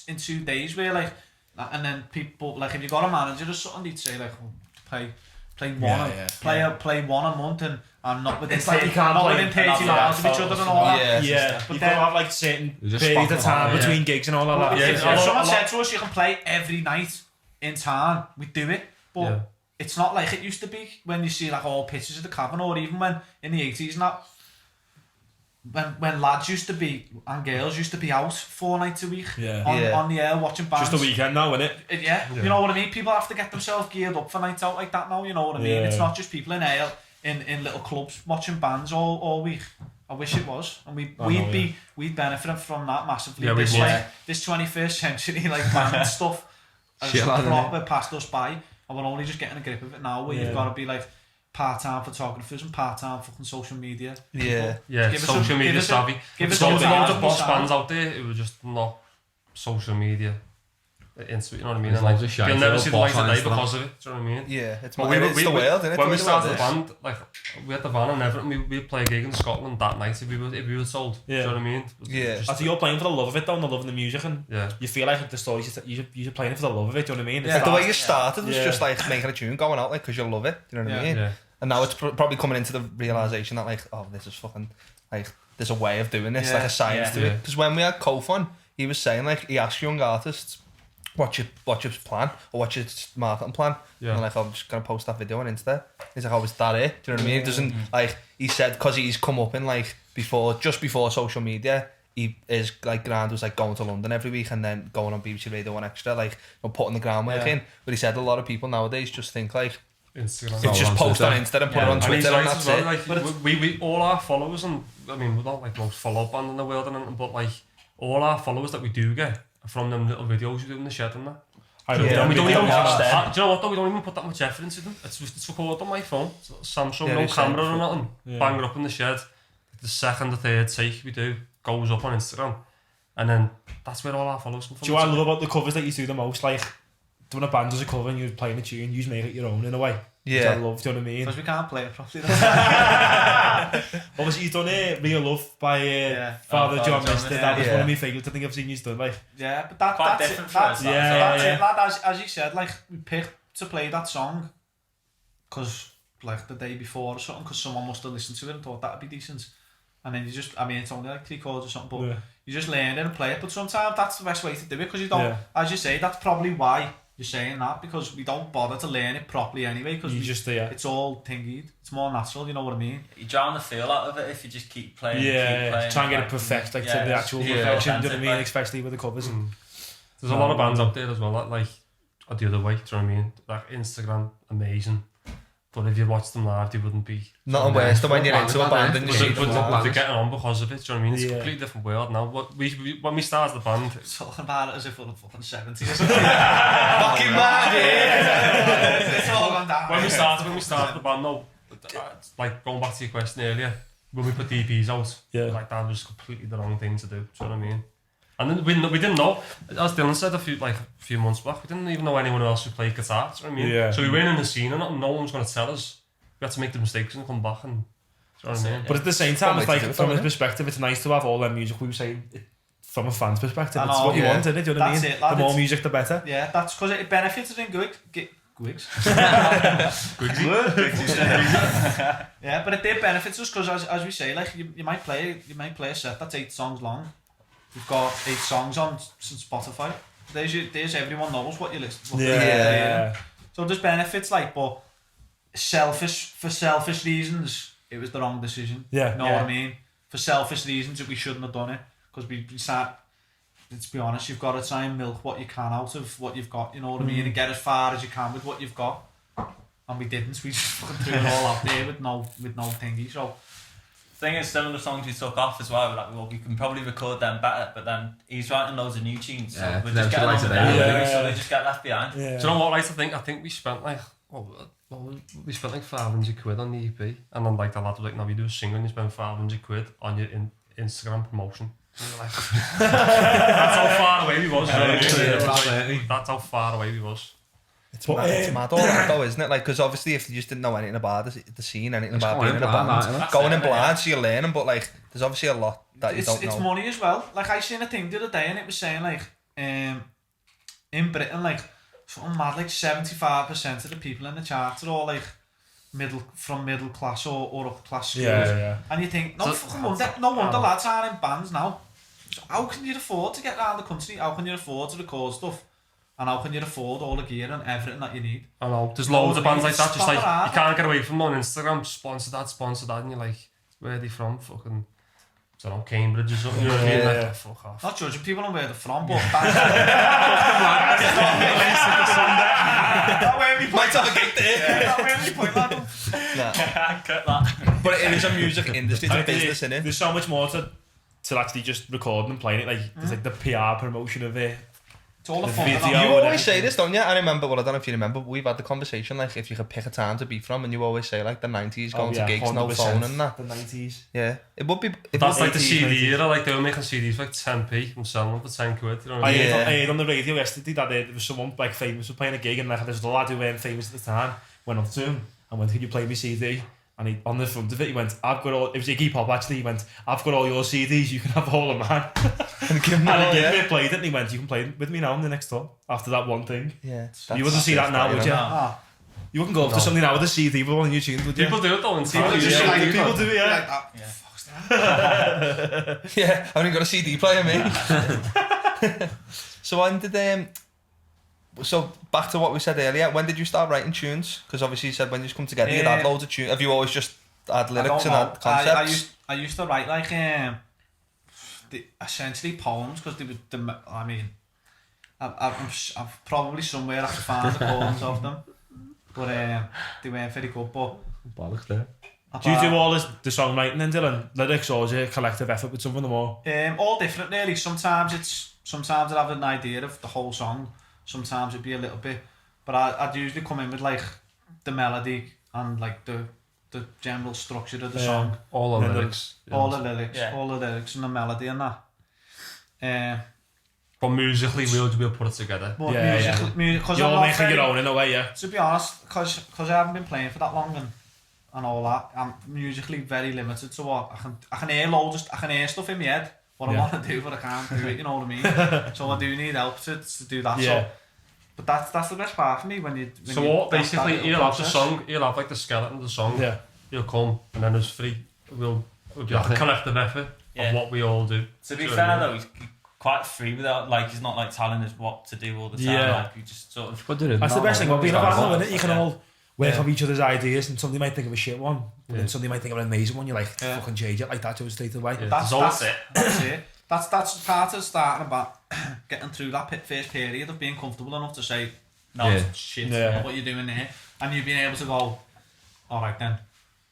in 2 days, where like, and then people like if you got a manager or something, they'd say like, play one, play one a month, and not within It's like you 30 can't not play within 30 miles of each other and all that. Yeah, But you then- gotta have like certain You just periods of spot time them, between gigs and all that. If Yeah. someone said to us you can play every night in town, we'd do it. But it's not like it used to be when you see like all pictures of the Cavern, or even when in the 80s and that. When lads used to be and girls used to be out 4 nights a week on the air watching bands. Just a weekend now, innit? Yeah, you know what I mean? People have to get themselves geared up for nights out like that now, you know what I mean? Yeah. It's not just people in ale in little clubs watching bands all week. I wish it was, and we'd benefit from that massively. Yeah, This 21st century like band stuff has proper passed us by. and we're only just getting a grip of it now, where you've got to be like part-time photographers and part-time fucking social media. Yeah, social media savvy. There's loads of boss bands out there who are just not social media. You know what I mean? And like, you'll never see the light of day because of it. Do you know what I mean? Yeah, it's the world, isn't it? When we started the band, like we had the van and everything, we'd play a gig in Scotland that night if we were told. Do you know what I mean? Yeah. So you're playing for the love of it though, and the love of the music, and you feel like the stories you're playing for the love of it. Do you know what I mean? Yeah. The way you started was just like making a tune, going out like because you love it. Do you know what I mean? Yeah. And now it's probably coming into the realization that like, oh, this is fucking like there's a way of doing this, like a science to it. Because when we had Kof on, he was saying like he asked young artists, what's your plan or what's your marketing plan? And like, I'm just gonna post that video on Insta. He's like, oh, is that it? Do you know what I mean? He doesn't like, he said because he's come up in like just before social media, his like grind was like going to London every week and then going on BBC Radio 1 Extra, like putting the groundwork in. But he said a lot of people nowadays just think like Instagram. It's just post on Insta and put it on Twitter and that's it. Like, we all our followers, and I mean we're not like most follow-up band in the world, but like all our followers that we do get from them little videos we do in the shed and that. Do you know what though? We don't even put that much effort into them. It's recorded on my phone. Samsung, no camera or nothing. Bang it up in the shed. The second or third take we do goes up on Instagram, and then that's where all our followers come from. Do you know what I love about the covers that you do the most? Like when a band does a cover and you're playing a tune, you just make it your own in a way. Yeah. I love, do you know what I mean? Because we can't play it properly. Obviously, you've done Real Love by Father John Mister. That was one of my favourites. I think I've seen you done. Like, yeah, but that's it. That's it, lad. As you said, like we picked to play that song because like the day before or something, because someone must have listened to it and thought that'd be decent. And then you just, I mean, it's only like 3 chords or something, but you just learn it and play it. But sometimes that's the best way to do it because you don't, as you say, that's probably why you're saying that, because we don't bother to learn it properly anyway, because it's all thingied, it's more natural, you know what I mean? You drown the feel out of it if you just keep playing. Try and get it perfect, like to the actual perfection, do you know what I mean? Especially with the covers. There's a lot of bands out there as well that like are the other way, do you know what I mean? Like Instagram, amazing. But if you watch them live, they wouldn't be. Nothing worse than when you're into a band and you see them live. They're getting on because of it, do you know what I mean? It's a completely different world now. When we started the band... Talking about it as if we're the fucking 70s. Fucking mad, It's all gone down. When we started the band, though, like going back to your question earlier, when we put DPs out, like that was completely the wrong thing to do, do you know what I mean? And then we didn't know, as Dylan said a few months back, we didn't even know anyone else who played guitar, do you know what I mean? Yeah. So we weren't in the scene and no one was going to tell us. We had to make the mistakes and come back and, do you know what I mean? But at the same time, it's like, from his perspective, it's nice to have all that music we were saying, from a fan's perspective, it's what you want, isn't it? Do you know what I mean? The more music, the better. Yeah, that's because it benefits in gigs. Yeah, but it did benefits us because as we say, like you might play a set that's 8 songs long. We've got 8 songs on Spotify. There's everyone knows what you listen to. So there's benefits, like, but for selfish reasons, it was the wrong decision. Yeah. You know what I mean? For selfish reasons, we shouldn't have done it because we sat. Let's be honest, you've got to try and milk what you can out of what you've got. You know what I mean? And get as far as you can with what you've got. And we didn't. We just fucking threw it all out there with no thingy. So. Thing is, some of the songs we took off as well, we're like, well, we can probably record them better, but then he's writing loads of new tunes, so we're just getting on with them, so they just get left behind. Do you know what, like, I think we spent like, we spent like 500 quid on the EP, and then like the lad was like, no, you do a single and you spend 500 quid on your Instagram promotion. Like, that's how far away we was. That's how far away we was. It's mad all that though, isn't it? Like, because obviously if you just didn't know anything about the scene, anything about being in a band, going in blind, so you're learning, but like, there's obviously a lot that you don't know. It's money as well. Like, I seen a thing the other day and it was saying like, in Britain, like, something mad, like 75% of the people in the charts are all like middle class or upper class schools. And you think, no wonder lads are in bands now. So how can you afford to get around the country? How can you afford to record stuff? And how can you afford all the gear and everything that you need? I know, there's loads of bands like that, just like, you can't get away from them on Instagram, sponsor that, and you're like, where are they from? Fucking, I don't know, Cambridge or something, you know what I mean? Like, fuck off. Not judging people on where they're from, but Not where we might have a gig there. Not where we point that. But it is a music industry, it's a business, innit? There's so much more to actually just recording and playing it, like, there's like the PR promotion of it. It's all the The fun. video. You whatever. always say this, don't you? I remember, well, I don't know if you remember, we've had the conversation, like, if you could pick a time to be from, and you always say, like, the 90s, going to gigs, no 100%. phone and that. The 90s. Yeah. It would be... That's like the 80s, CD 90s. era, like they were making CDs for like 10p and selling them for 10 quid, you know what I I mean? heard on the radio yesterday that there was someone like famous who playing a gig, and like there's a lad who weren't famous at the time went up to him and went, "Could you play me CD?" And he, on the front of it, he went, "I've got all." It was Iggy Pop actually. He went, "I've got all your CDs. You can have all of mine." And give them And all, he yeah. gave me, played it, and he went, "You can play it with me now on the next tour." After that one thing, Yeah. you wouldn't see that now, would you? Ah, You wouldn't go up to somebody now with a CD with one of your tunes, would you? People do it though in People time. do just it, like people you do it, yeah. like that. Fuck's that? Yeah, I haven't got a CD player, mate. So when did so back to what we said earlier, when did you start writing tunes? Because obviously you said when you come together you'd had loads of tunes. Have you always just had lyrics and had concepts? I used to write like essentially poems because they were. I mean, I've probably somewhere I can find the poems of them, but they weren't very good. But Bollocks there. Do you do all the songwriting then, Dylan? Lyrics, or is it a collective effort with some of them all? all different really. Sometimes I have an idea of the whole song. Sometimes it'd be a little bit, but I'd usually come in with like the melody and like the general structure of the song, All the lyrics. all the lyrics, Yeah. all the lyrics and the melody and that. But musically we'll put it together. But Yeah, music, because You're I'm not making your own in a way, yeah. To be honest, because I haven't been playing for that long and all that, I'm musically very limited to what I can hear loads. I can hear stuff in my head. What I want to do, but I can't do it. You know what I mean? So I do need help to do that. Yeah. So, but that's the best part for me when you. So what, basically you'll have the song, you'll have like the skeleton of the song, Yeah. you'll come and then there's three, we'll be like a collective effort of what we all do. To be Do you know fair what I though, he's quite free without, like, he's not like telling us what to do all the time. Yeah. Like, we just sort of. That's the best thing about being a band, though, isn't it? You can Yeah. all work off each other's ideas, and somebody might think of a shit one, and then Yeah. somebody might think of an amazing one. You're like, Yeah. fucking change it like that to a straight away. Yeah. That's That's it. That's it. That's part of starting about getting through that first period of being comfortable enough to say, no, Yeah. it's shit. Yeah. What you're doing there, and you've been able to go, all right then.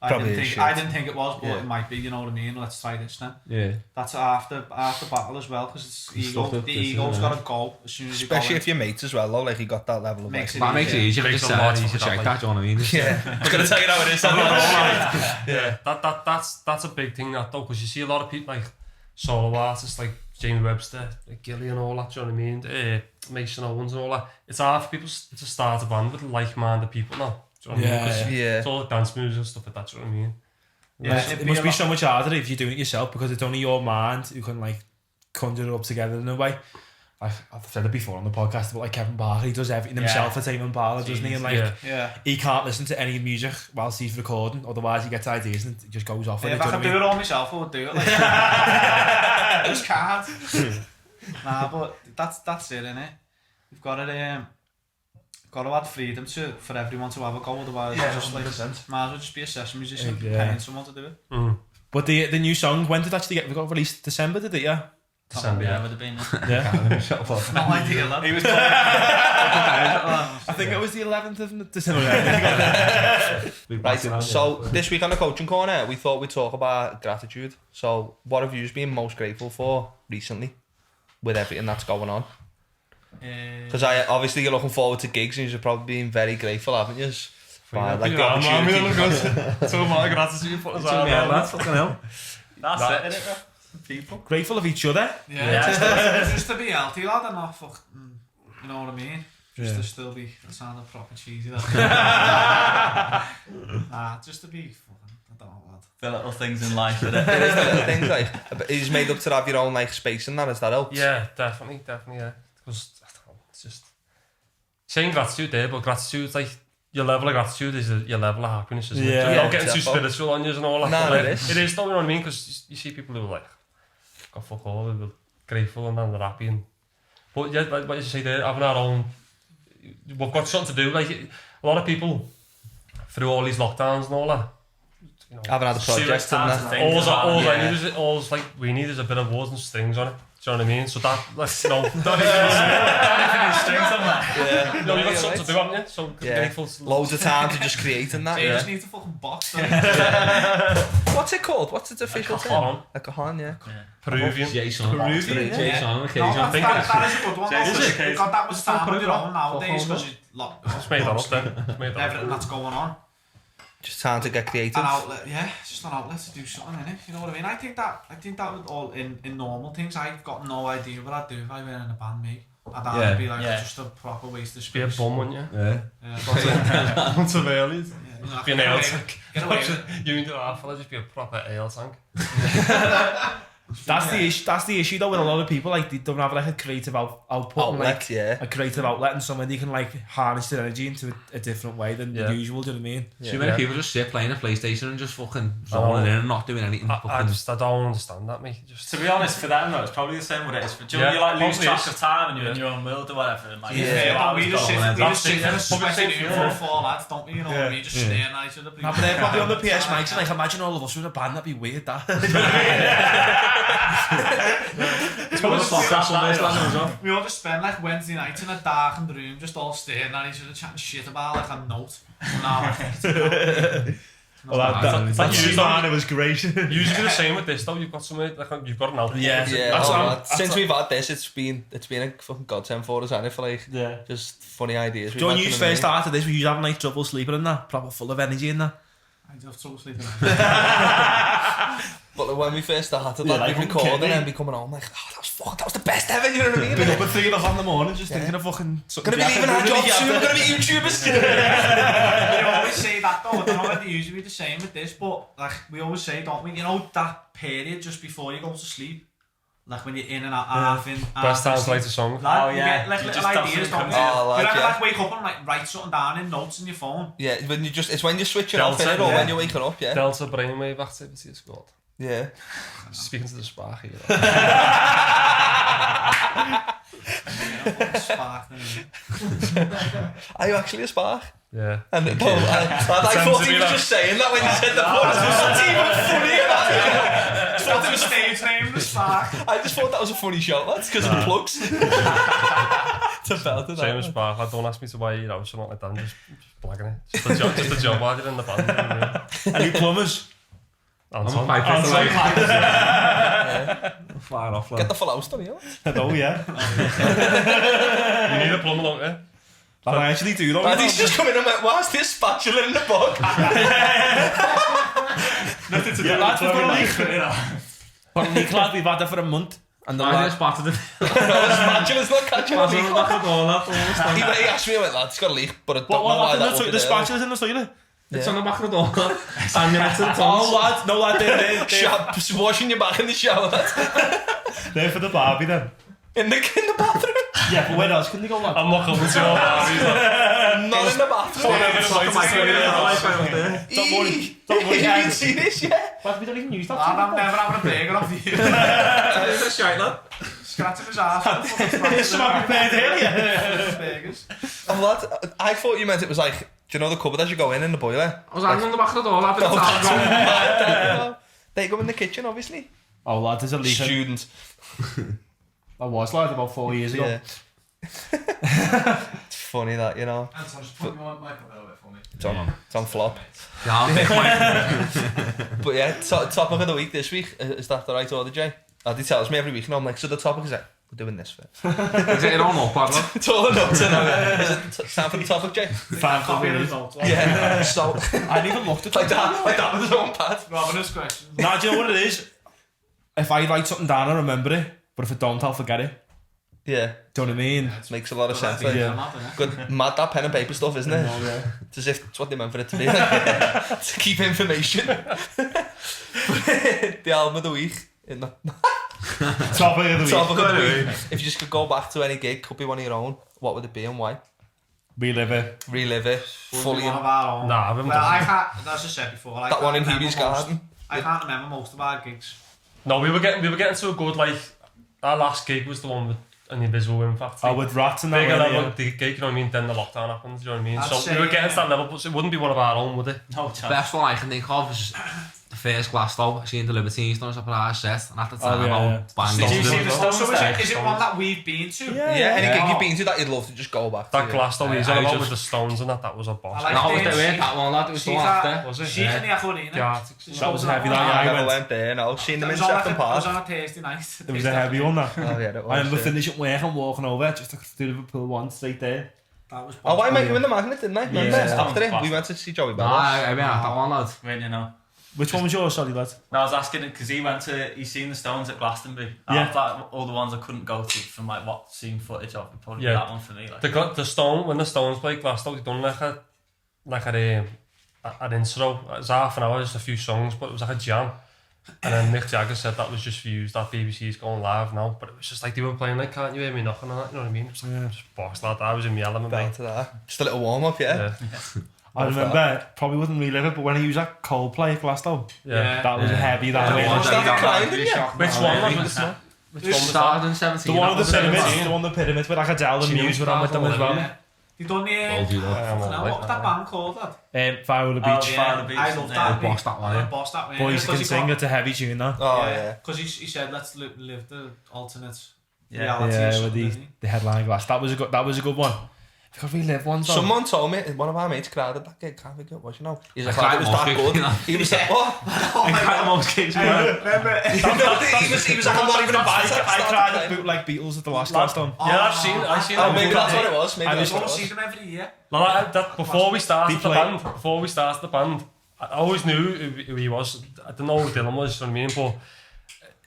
Probably is shit. I didn't think it was, but Yeah. it might be. You know what I mean? Let's try this then. Yeah. That's after battle as well, because it's ego. Stuff The it, ego's yeah. got to go as soon as you Especially go. if you're mates as well, though, like you got that level of Makes like... it That makes it easier. Makes Makes it a lot to easier, check like- that, do you know what I mean? Yeah, I was going to tell you how it is. Yeah, that's a big thing that though, because you see a lot of people like solo artists like Jamie Webster, like Gilly and all that, do you know what I mean? Mason Owens and all that. It's hard for people to start a band with like-minded people now. Do you know what I mean? 'Cause Yeah. it's all like dance moves and stuff like that, do you know what I mean? Yeah, It must be so much harder if you're doing it yourself, because it's only your mind who can like conjure it up together in a way. I've said it before on the podcast, but like Kevin Barker, he does everything himself for Tame Impala, doesn't he? And like Yeah. Yeah. he can't listen to any music whilst he's recording, otherwise he gets ideas and it just goes off. Yeah, And if I could do it all myself, I would do it. Like, I just can't. Nah, but that's it, innit? You've got to add freedom for everyone to have a go, otherwise Yeah, it's just like 100%. might as well just be a session musician Yeah. paying someone to do it. But the new song, when did it actually got released? December, did it? Yeah. December, Yeah, yeah. would have been. Yeah. No idea, lad. He was I think it was the 11th of December. Right, so this week on the Coaching Corner, we thought we'd talk about gratitude. So what have you been most grateful for recently with everything that's going on? Because obviously you're looking forward to gigs and you've probably been very grateful, haven't you? By, like, the opportunity. So my gratitude for us all. fucking hell. That's it, innit? People. Grateful of each other. Yeah, just to be healthy, lad, and not fucking, you know what I mean? Just to still be, that sounded proper cheesy, that. Just to be fucking, I don't know, lad. The little things in life, innit? It is the little things, like, it's made up to have your own like space and that, has that helped? Yeah, definitely, yeah. Because it's just saying gratitude there, but gratitude, like your level of gratitude is your level of happiness, isn't it? Yeah. So you're Yeah, not getting too exactly. spiritual on you and all that. No, but, like, it is. It is, though, you know what I mean? Because you see people who are like, got fuck all, they're grateful and then they're happy. But yeah, like what you say there, having our own, we've got something to do. Like a lot of people through all these lockdowns and all that, you know. Having had a project and that. All we need is a bit of words and strings on it. Do you know what I mean? So that, let's, don't even strings on that. Yeah. you got something to do, haven't you? So grateful. Loads of time to just create and that. So you just need a fucking box. What's it called? What's its official term? A cajon, yeah. Peruvian. Jason. That is a good one. You've got that much time on your own nowadays because It's made that up then. everything that's going on. Just time to get creative. An outlet, it's just an outlet to do something, innit? You know what I mean? I think that would all in normal things. I've got no idea what I'd do if I were in a band, mate. I'd be like just a proper waste of space. Be a bum, wouldn't you? Yeah. Once of early. Be an ale tank. Get away with it. You and your half, just be a proper ale tank. That's the issue though with a lot of people, like they don't have like a creative output Outlet, and, like a creative outlet and somewhere they can like harness their energy into a different way than the usual, do you know what I mean? So many people just sit playing a PlayStation and just fucking zoning in and not doing anything. I don't understand that, mate. To be honest, for them though, it's probably the same with it is for you like lose track of time and you're in your own world or whatever. And, like, we just sit in a sweating room full of 4 lads, don't we? You know what I mean? Just staring at each other. No, but they're probably on the PS mics and like imagine all of us with a band, that'd be weird, that. We all just spend like Wednesday nights in a darkened room just all staring at each other chatting shit about like a note. That's like you, man, it was great. Usually the same with this though, you've got something, like you've got an output. Since we've had this, it's been a fucking godsend for us, hasn't it? For like just funny ideas. When you first started this, were you having like trouble sleeping in that? Proper full of energy in that? I do have trouble sleeping. But like, when we first started, like we recording and be coming on like, that was the best ever, you know what I mean? Been up at 3 o'clock in the morning just thinking of fucking... Gonna be leaving our job soon, we're gonna be YouTubers. We always say that though, I don't know whether you usually be the same with this, but like we always say, don't we, you know that period just before you go to sleep, like when you're in and out, half in, best time to write a song. You get like little ideas, don't you? You ever like wake up and like write something down in notes in your phone? Yeah, it's when you're switching off it or when you're waking up, yeah. Delta brainwave activity is called. Yeah. Speaking to the spark here. Are you actually a spark? Yeah. And I thought he was just saying that when you said the word. It was even funny. What's the stage name? The Spark. I just thought that was a funny shout, lads, because of the plugs. To belt it Same as spark. Don't ask me to buy your house or not like that. I'm just blagging it. Just a job while you're in the band. Any plumbers? Anton. Fire off, get the full house done, you know? Oh, yeah. You need a plumber, don't you? I actually do, though. And he's just come in and went, why's this spatula in the book? Nothing to do with that. But we've had that for a month. And the lad spotted it. Spatula's not catching a leak. He asked me, I went, lad, it's got a leak, but I don't know why that will be there. The spatula's in the toilet? It's on the back of the door. And you're next to the tongs. No lad, they're washing your back in the shower, lad. They're for the Barbie then. In the bathroom? Yeah, but where else can they go, lad? I'm not coming to your Barbies. Not in the bathroom. Don't worry. Have you seen this yet? But we don't even use that. I'm never having a burger off you. It's a shite, lad. Scratching his ass. Someone prepared earlier. Burgers. Oh, lad, I thought you meant it was like, do you know the cupboard as you go in the boiler? I was hanging on the back of the door, lad. They go in the kitchen, obviously. Oh, lad, there's a leak. Student. I was, lad, about 4 years ago. Yeah. It's funny that, you know. Anton, just put your mic up a little bit for me. It's on flop. Yeah, But yeah, topic of the week this week, is that the right order, Jay? He tells me every week, and I'm like, so the topic is it? We're doing this first. Is it on or bad, lad? It's all the notes in it. Is it time for the topic, Jay? Time for the results. Yeah. So, I didn't even looked at like that with his own pad. Robin's question. Nah, do you know what it is? If I write something down, I remember it. But if I don't, I'll forget it. Yeah. Do you know what I mean? It makes a lot of sense. Yeah. Good, mad that pen and paper stuff, isn't it? It's as if it's what they meant for it to be. To keep information. The album of the week. Topic of the week. If you just could go back to any gig, could be one of your own, what would it be and why? Relive it. Fully. One of our own. Nah, I haven't well, I can't, as I said before, that one in Hebe's garden. I can't remember most of our gigs. No, we were getting to a good, like, our last gig was the one with an invisible impact. Oh, with rats and that. Bigger Really, level, the gig, you know what I mean? Then the lockdown happens, you know what I mean? I'd So say, we were getting to that level, but it wouldn't be one of our own, would it? No The chance. best one I can think of is the first Glasgow. I seen the Libertines done a surprise set, and at the time, yeah, I yeah. banged Did you into see them. the Stones? So is it one that we've been to? Yeah, any Yeah. gig you've been to that you'd love to just go back to. That Glasgow he's I on about just- with the Stones and that was a boss. I like No, it was Dave, the way she's- that one, lad. It was the she's one at- after. Was it? She's in the Aquarina. Yeah, That was heavy, that I I never went. went there, no. Seen them in It was Shepton on Park. a Thursday night. It was a heavy one, that. Oh yeah, that I was. remember finishing work and walking over just to Liverpool once straight there. That was Oh, I met you in the Magnet, didn't I? Remember? Yeah. After it, we went to see Joey No, Bellows. I went at that one, lad. When you know. Which one was yours, sorry, lad? No, I was asking it because he's seen the Stones at Glastonbury. Yeah. Out of that, all the ones I couldn't go to from like what seen footage of, it'd probably Yeah. be that one for me. Like. The Stone, when the Stones played Glasgow, they done like an intro. It was half an hour, just a few songs, but it was like a jam. And then Mick Jagger said that was just views, that BBC's going live now. But it was just like they were playing like Can't You Hear Me Knocking on that, you know what I mean? It was like, just boss lad, I was in my element, Back mate. to that. Just a little warm up, yeah. I remember, probably wouldn't relive it, but when he was at Coldplay at Glasgow, Yeah. that was heavy, that Yeah, was. was that the crying, didn't you? Which one was it? Which one was that? Started in 17. The one with the that was pyramids, it. the one with the pyramids with like Adele and Muse were on with them as well. Yeah. You done the... Told you that. What was that band called, lad? Fire on the Oh, Beach. Fire on the Beach, I love yeah. that. Boss that one, yeah. Boss that one. Boys Can Sing, it's a heavy tune, that. Oh yeah. Because he said, let's live the alternate Yeah. reality. or Yeah, with something, the, didn't he? the headline glass. That was a good one. Because we live one, so. Someone told me, one of our mates cried at that gig, can't think it was, you know. He's like, cried it was at most that gigs, good. you know. He was like, what? Remember? He was like, I'm not even a bad I tried at bootleg Beatles at the last Glasgow. Yeah, I've seen Oh, that. maybe that's what it was. Maybe I that's was what it I see was. them every year. Like, that before we started They the play- band, I always knew who he was. I didn't know who Dylan was, you know what I mean? But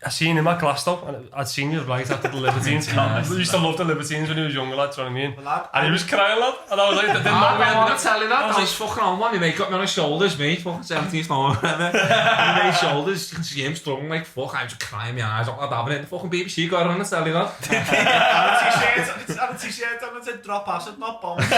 I seen him at Glasgow, and I'd seen you right after the Libertines. I used to love the Libertines when he was younger, lads, you know what I mean? Well, lad, And he was crying, lad, and I was like, I didn't know I we want had to tell you that. I was fucking on one. My mate got me on his shoulders, mate. Fucking 17 stone or whatever. On his shoulders, you can see him struggling like fuck. I was crying my eyes out. I'd have it in the fucking BBC got on to tell you that. and a t-shirt on that said drop acid, not bomb. And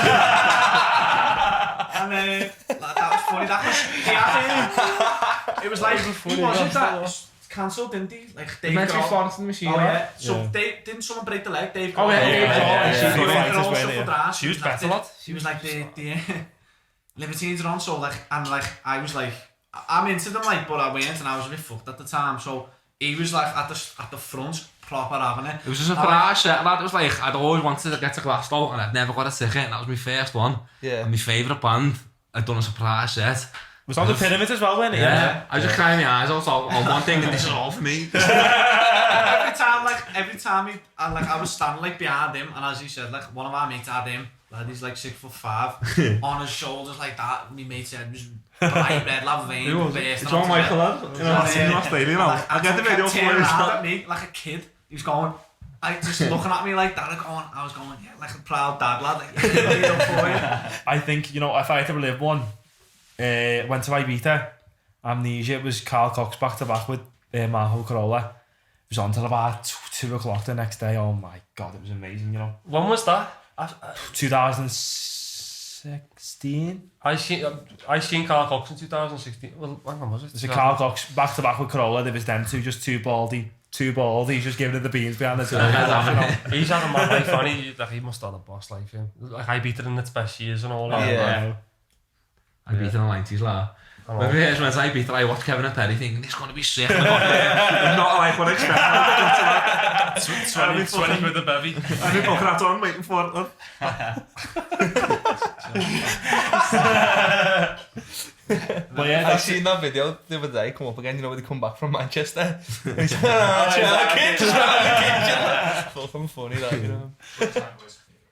that was funny. That was, he had it was like, who was it that cancelled, didn't he? Like Dave Meant to be Grohl. Florence and the Machine. Oh yeah. So Yeah. didn't someone break the leg? Dave Oh, Grohl. yeah, Dave Grohl, yeah. She Yeah. also Yeah. for that. She was better, lad. She was like the Libertines are on, so like, and like I was like, I'm into them like, but I went and I was a bit fucked at the time. So he was like at the front, proper having it. It was a surprise set, lad. It was like, I'd always wanted to get to Glasgow and I'd never got a ticket, and that was my first one. Yeah. And my favourite band, I'd done a surprise set. Was on the pyramids as well, wasn't it? Yeah. I was just crying my eyes out on one thing, and this is all for me. every time I was standing like behind him, and as he said, like one of our mates had him, lad, he's like 6'5", on his shoulders like that. My mate said, was bright red, love vein, It's John Michael, lad. You know, I've seen him off TV now. I'll get the video for you. Turning around at me like a kid. He was going, like just looking at me like that. I was going, yeah, like a proud dad, lad. Like, yeah, for you. I think, you know, if I had to relive one, went to Ibiza, Amnesia, it was Carl Cox back to back with Marco Corolla. It was on till about 2 o'clock the next day. Oh my god, it was amazing, you know. When was that? 2016. I seen Carl Cox in 2016. Well, when was it? There's a Carl Cox back to back with Corolla. There was them two, just two baldy. He's just giving it the beans behind the two. He's had a mad life, and he must have had a boss life, him. Like, I beat it in its best years and all that. Yeah. I beat it in the 90s, lad. When I beat it, I watched Kevin and Perry thinking, this is going to be sick. And not like what I expected. 20 with the bevy. I've been fucking out on waiting for it, lad. But yeah, I seen that video the other day come up again, you know, when they come back from Manchester. Fucking funny that, you know.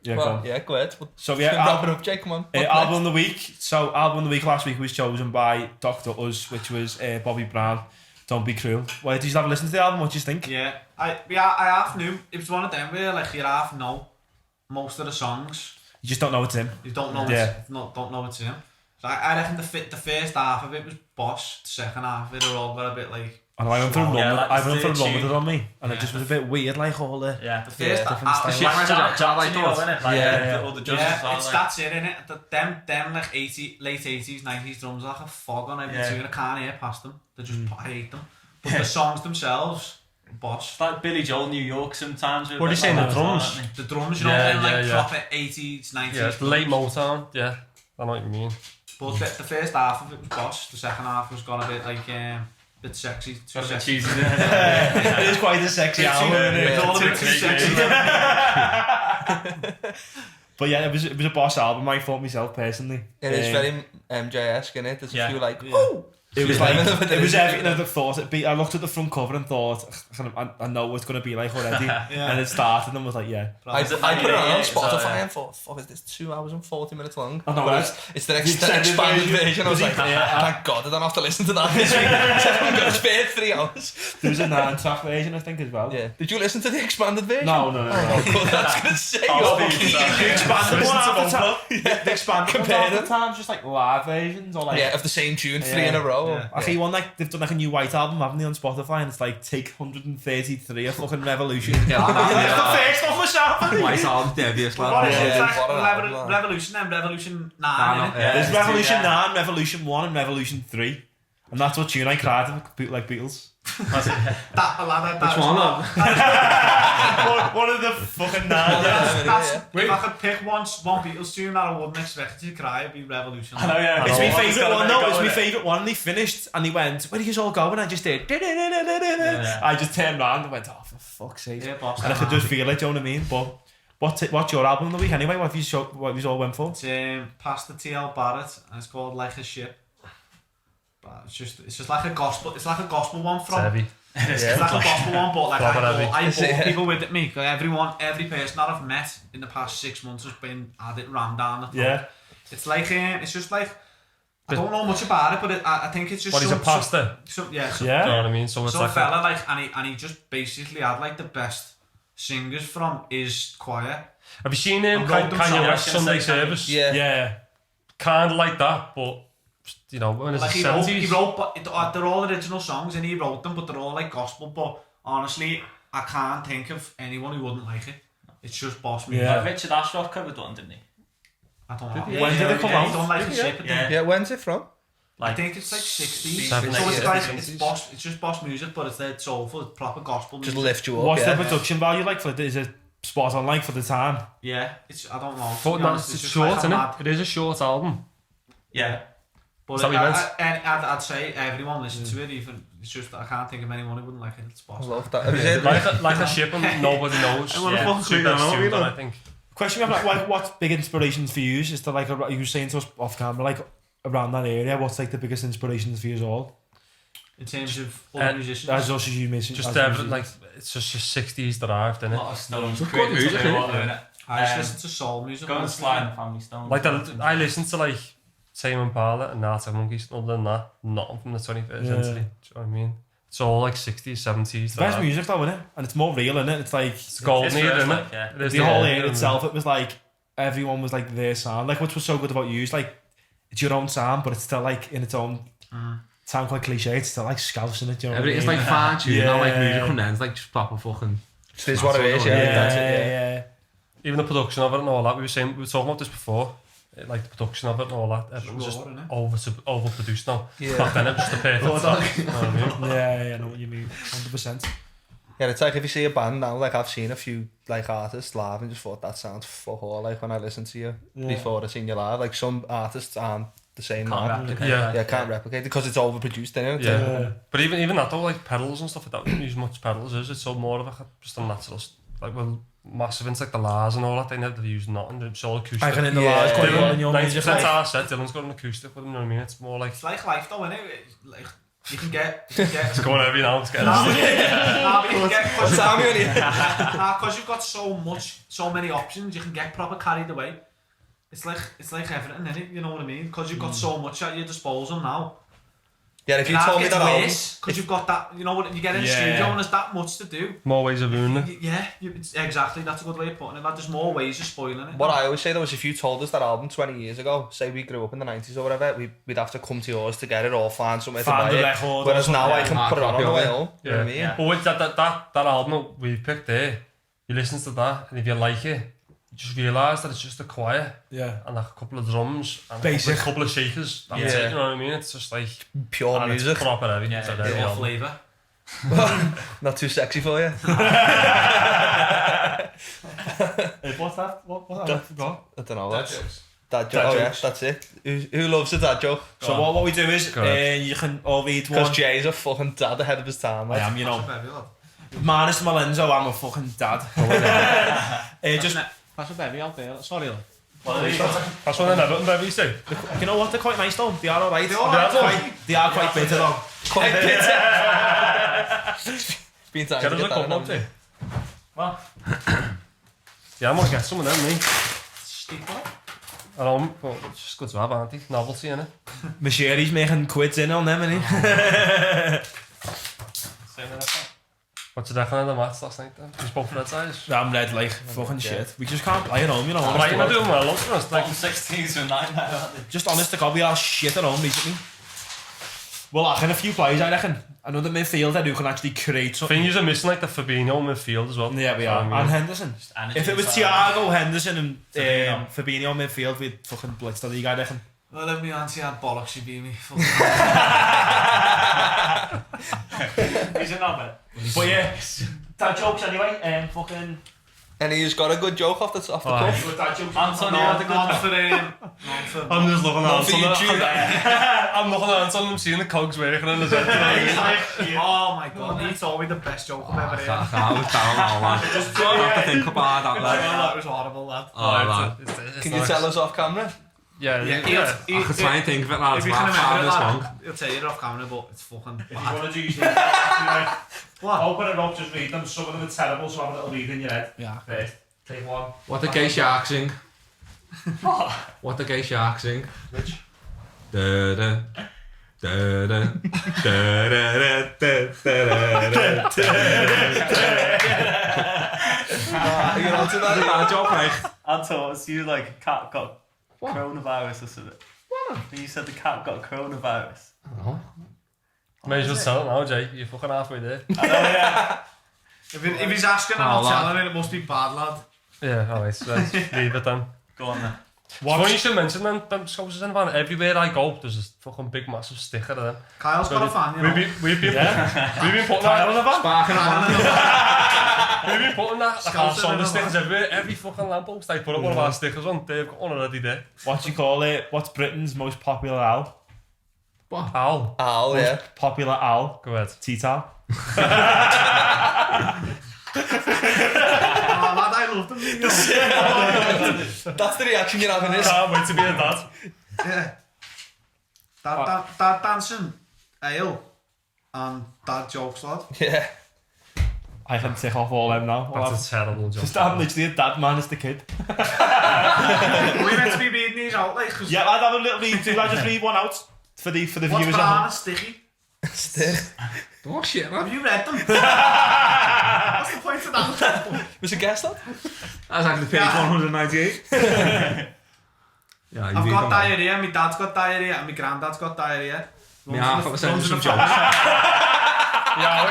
yeah, Well, yeah, go ahead. So yeah, Wrap it up, Jake, come on. album of the week. So album of the week last week was chosen by Dr. Us, which was Bobby Brown, Don't Be Cruel. Well, did you have a listen to the album? What do you think? Yeah, I half knew. It was one of them where like you half know most of the songs. You just don't know it's him. You don't know don't know it's him. So I reckon the first half of it was boss. The second half of it all got a bit like. And I went for a run. Yeah, like I went for a the run with tune. it on me, and it just was a bit weird, like all the. Yeah, the First first half. all the judges Yeah, are it's like, that's it, innit? Them like late 80s, 90s drums are like a fog on every tune. I can't hear past them. They just I hate them. But the songs themselves, boss. Like Billy Joel, New York sometimes. What are you saying, the drums? The drums, you know, like yeah. proper 80s, 90s. Yeah, late Motown, yeah. I know what you mean. But the first half of it was boss, the second half was gone a bit like, bit sexy. Too Got a bit sexy. cheesy. It is quite a sexy album. It's all a bit too sexy. But yeah, it was a boss album, I thought myself personally. It is very MJ-esque, innit? There's a few like, Yeah. oh! It was like, it was everything I thought it'd be. I looked at the front cover and thought, I know what it's going to be like already. And it started and was like, yeah. I put it on Spotify and thought, fuck, is this 2 hours and 40 minutes long? I know, But it's the extended expanded version. version. I was like, thank God I don't have to listen to that this week. I'm going to spare 3 hours. There was a 9-track version, I think, as well. Yeah. Did you listen to the expanded version? No. Oh, God, that's going to say The expanded one half the time. The expanded one Compare half the them. time, just like live versions or like. yeah, of the same tune, 3 in a row. Yeah. I see one like they've done like a new White album, haven't they, on Spotify, and it's like take 133 of fucking Revolution. That's the first one myself. White album debuts, What lad. is it? It's like what an album. Revolution and Revolution 9. no, innit? yeah. There's it's Revolution two, 9, Revolution 1, and Revolution 3. And that's what tune I cried to, like Beatles. Which one? One of the fucking 9. If I could pick one Beatles tune that I wouldn't expect you to cry, it'd be Revolution. I know, yeah. It's my It's favourite gotta one be though, going it's my it. favourite one. And they finished and they went, where are you all going? And I just did. I just turned around and went, oh, for fuck's sake. Yeah, boss. And I could just feel it, do you know what I mean? But what's your album of the week anyway? What have you all went for? It's past the TL Barrett and it's called Like a Ship. But it's just like a gospel. It's like a gospel one It's from. heavy. It's like a gospel one, but like Proper heavy. I bought people with me. Every person that I've met in the past 6 months has been had it rammed down the throat. Yeah. It's like it's just like I don't know much about it, but I think it's just. What, he's a pastor? Some Do you know what I mean? So it's some like fella like and he just basically had like the best singers from his choir. have you seen him? I wrote them Kanye songs, West I can Sunday say service? Yeah. Kind of like that, but you know, when it's Like the he 70s. wrote, but they're all original songs and he wrote them, but they're all like gospel. But honestly, I can't think of anyone who wouldn't like it. It's just boss music. Yeah. Richard Ashcroft covered one, didn't he? I don't know. When did it come out? He don't like the ship. Yeah. Yeah, when's it from? I think it's like 60s. 70s, So it's yeah, like 70s. it's just boss music, but it's dead soulful, it's proper gospel music. Just lift you up, What's yeah. the production value like for it? Is it spot on like for the time? Yeah, it's I don't know. But To be no, honest, it's just short, like a isn't mad- it? It is a short album. Yeah. But Is that what you meant? I'd say everyone listens to it. Even it's just I can't think of anyone who wouldn't like it. It's I boss. love that. Was it Like a ship and nobody knows. I wanna Yeah, fucking two see best that, tunes, you know? I think. Question we have like what's big inspirations for you? Is there like you were saying to us off camera like around that area? What's like the biggest inspirations for you all? In terms of other musicians. As also you mentioned, Just as everything, musicians. like, it's just your 60s derived, A innit? lot of Stones. Good created music, something innit? about it, innit? I just Um, listen to soul music. Go and slide in Family Stones. Like, I listen to, like, Tame Impala and Arctic Monkeys, other than that, nothing from the 21st century. Do you know what I mean? It's all, like, 60s, 70s. It's the best music though, isn't it? And it's more real, isn't it? It's like It's golden It's era, first, innit? like, yeah. It is the whole era, era itself. It was like everyone was like their sound. Like which was so good about you is like it's your own sound, but it's still like in its own. Sound quite cliche. It's still like Scouse in it. Do you know what I It's mean? like fine tuned, Yeah. not like music and then it's like just proper fucking. It is what it is, yeah. That's it, yeah. yeah. Even the production of it and all that, we were talking about this before, like the production of it and all that, everything was just raw, innit? overproduced now. Yeah. Back then it was just the perfect track, you know what I mean? Yeah, I know what you mean. 100%. Yeah, it's like if you see a band now, like I've seen a few like artists live and just thought that sounds fuck all like when I listened to you before I seen you live. Like some artists aren't the same Can't now. replicate Yeah. that. Yeah, can't replicate it because it's overproduced anyway. Yeah. But even that though, like pedals and stuff like that, we don't use much pedals, is it? So more of just a natural, like, well, massive into like the Lars and all that, they never use nothing, it's all acoustic. I can in the Yeah. last quite Dylan, well in your 90% music. of Like, our set, Dylan's got an acoustic with him, you know what I mean? It's more like, It's like life though, innit? Like you can get. it's going heavy now, it's getting Nah, but you can get What's that mean? because you've got so many options, you can get proper carried away. It's like everything, innit? You know what I mean? Because you've got so much at your disposal now. Yeah, if you told me that album, because you've got that, you know what? You get in the studio and there's that much to do. more ways of doing it. Exactly. That's a good way of putting it. Like, there's more ways of spoiling it. what I always say though is if you told us that album 20 years ago, say we grew up in the 90s or whatever, we'd have to come to yours to get it or find somewhere to Find buy the it. record Whereas or now I something, can put it on the way home. You know what I mean? Yeah. But with that album we picked there, you listen to that, and if you like it, you just realise that it's just a choir yeah. and like a couple of drums and Basic. a couple of shakers. That's it, you know what I mean? It's just like Pure and music. It's proper heavy. Yeah, It's a yeah, heavy More album. flavour. Not too sexy for you. What's that? What's that? I forgot. I don't know. Dad jokes. Dad joke. Oh, yeah, that's it. Who loves a dad joke? So what we do is, you can all read one. Because Jay's a fucking dad ahead of his time. I am, you know. Minus Malenzo, I'm a fucking dad. Just... That's a bevy out there. Sorry. That's one of the Everton bevies do. You know what? They're quite nice though. They are alright. They are quite bitter though. Quite bitter. Been time Get to us a get that couple in. up too. What? Yeah, I'm gonna get some of them, me. I know, but it's just good to have, aren't they? Novelty, innit? Macheri's making quids in on them, isn't he? What's the decking on the mats last night then? We spoke for that size. I'm red like fucking shit. We just can't play at home, you know. Right, you're not doing well, look for us. Like, 16s with 9 now, aren't they? Just honest to God, we are shit at home recently. Well, lacking a few players, I reckon. Another midfielder who can actually create something. Fingers are missing like the Fabinho midfield as well. Yeah, we are. And Henderson. If it was Thiago, Henderson and Fabinho midfield, we'd fucking blitz the league, I reckon. Well, if my auntie had bollocks, she'd be me. He's a knobber. But yeah, dad jokes anyway. Fucking... And he's got a good joke off the cuff. Dad jokes. Anthony had a good Not for I'm just looking at YouTube. I'm looking at I'm seeing the cogs working in his head today. Oh my god, he told me the best joke I've ever heard. I was down all man. Just have to think about that, lad. That was horrible, lad. Oh, lad. Can you tell us off camera? Yeah. I can try and think of it, lad. If It's you can about 5 remember it, minutes lad, long. he'll tell you it off camera, but it's fucking If you bad. want to do like, open it up, just read them. Some of them are terrible, so have a little read in your head. Yeah. First, take one. What the gay shark sing? What the gay shark sing? Which? Da da da da da da da You're on to that? Bad joke, right? I thought it's you like a cat got coronavirus or something. What? You said the cat got coronavirus. Oh. May as well tell it now, Jay. You're fucking halfway there. I know, yeah. If he's asking and not telling it, it must be bad, lad. Yeah, alright, so let's leave it then. Go on then. Funny you should mention them Scouse in van. Everywhere I go, there's this fucking big massive sticker of them. Kyle's got a fan, you know. We've been putting that. Sparking on. We've been putting that. Like our Scouse in Sonder the stickers everywhere. Every fucking lamppost they put up one of our stickers on. They've got one already there. What do you call it? What's Britain's most popular owl? Owl. Owl, yeah. Popular owl. Go ahead. T-Town. Oh, lad, I love them. You know. That's the reaction you're having is. Can't wait to be a dad. Yeah. Dad dancing, ale, and dad jokes, lad. Yeah. I can tick off all them now. That's a terrible joke. Just I'm literally a dad man as the kid. Are we meant to be reading these out, like? Yeah, I'd have a little read too. I'd just read one out for the What's viewers at banana home. sticky? Oh shit, Have man. you read them? What's the point of that? Was it guessed that? That's actually page 198. Yeah, I've got diarrhea, my dad's got diarrhea, and my granddad's got diarrhea. Me half of some jokes. Yeah,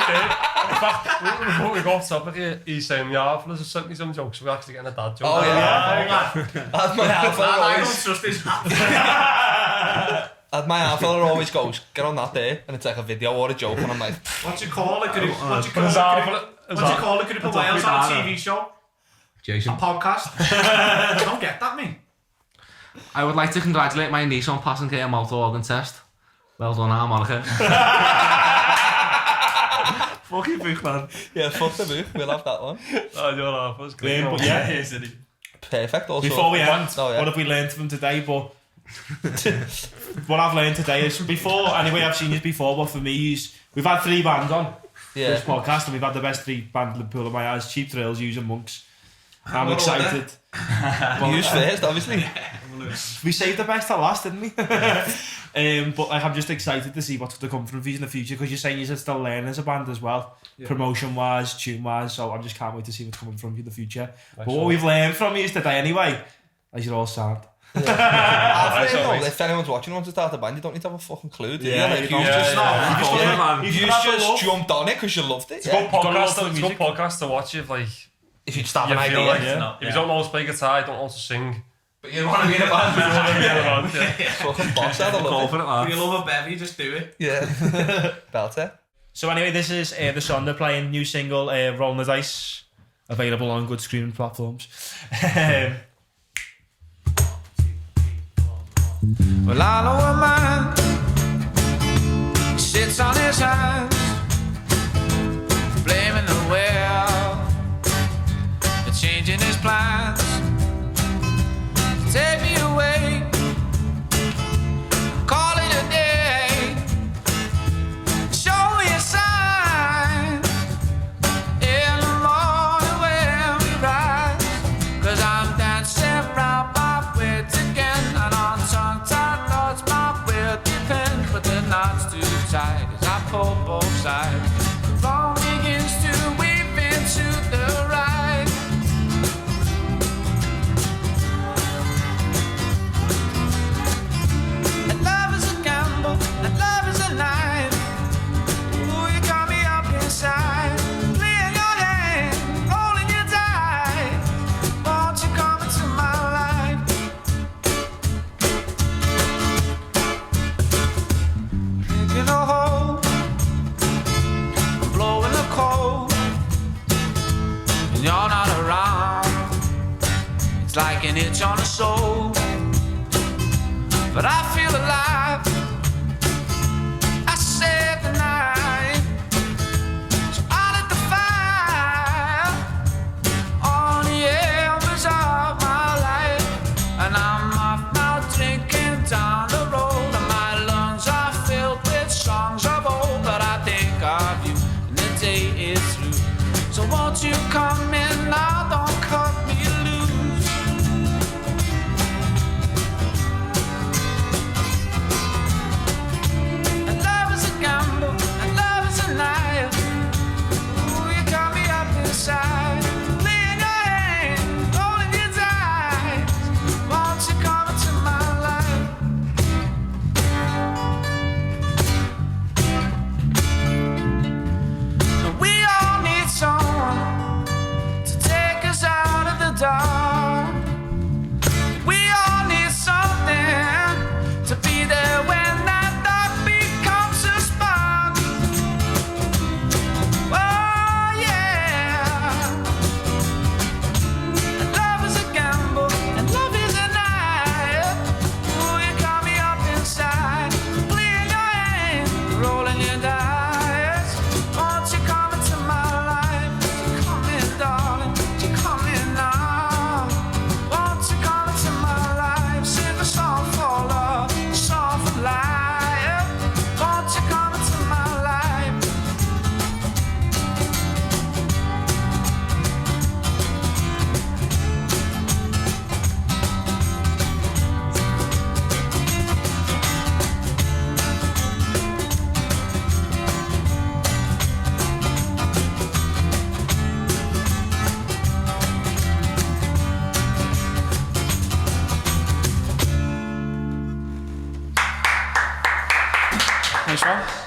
okay. In fact, before we go off topic here, he's saying, yeah, for us to send me some jokes, we're actually getting a dad joke. Oh, yeah. That's my half I don't always. trust his At my half always goes, get on that day, and it's like a video or a joke, and I'm like, What do you call a group? What do you But it's call a group of whales on a TV show? Jason. A podcast? I don't get that, me. I would like to congratulate my niece on passing her mouth organ test. Well done, Monica. Fucking big man. yeah, fuck the book, we'll have that one. Oh, you're half us. But yeah, Perfect, also. before we end, Oh, yeah. what have we learned from today? But what I've learned today is anyway, I've seen this before, but for me, we've had 3 bands on this podcast, and we've had the best 3 bands Liverpool in my eyes: Cheap Thrills, Using Monks. I'm excited. Use first, obviously. We saved the best to last, didn't we? But like, I'm just excited to see what's to come from these in the future, because you're saying you're still learning as a band as well, promotion wise, tune wise. So I just can't wait to see what's coming from you in the future. But what we've learned from you today, anyway, is you're all sad. If anyone's watching wants to start a band, you don't need to have a fucking clue, do you? Yeah, Like, you don't. you just jumped on it because you loved it. It's a good podcast to watch if, like, If you'd start you an feel idea. like, if you don't know how to play guitar, you don't know how to sing. But you want to be in a band. You want to be in a band, yeah. Fucking boss, I'd Call love for it, If lad. you love a bevy, just do it. it. Yeah. Belt it. So anyway, this is the Sonder playing new single, Rollin' the Dice, available on good streaming platforms. Well, I know a man, he sits on his hands, blaming the world for changing his plans. Take me away, call it a day, show me a sign in the morning when we rise. 'Cause I'm dancing round my wits again, and on tongue-tied knots my will depend. But the knot's too tight as I pull both sides. The wrong begins to weave into the right. And love is a gamble, and love is a knife. Ooh, you got me up inside, playing your hand, rolling your dice. Won't you come into my life? Digging a hole, I'm blowing the cold, and you're not around. It's like an itch on the soul, but I feel alive. I saved the night, so I lit the fire on the embers of my life. And I'm off now drinking down the road, and my lungs are filled with songs of old. But I think of you and the day is through. So won't you come in now, don't cut me loose. And love is a gamble, and love is a knife. Ooh, you got me up inside, playing your hand, rolling your dice. Won't you come into my life? We all need someone to take us out of the dark. We all need something to be there when that dark becomes a spark. Oh yeah. And love is a gamble, and love is a knife. Ooh, you got me up inside, playing your hand, rolling your dice. Won't you come into my life? Come in, darling, you come in now. Won't you come into my life? Sing a song for love, a song for life. Won't you come into my life? Nice one.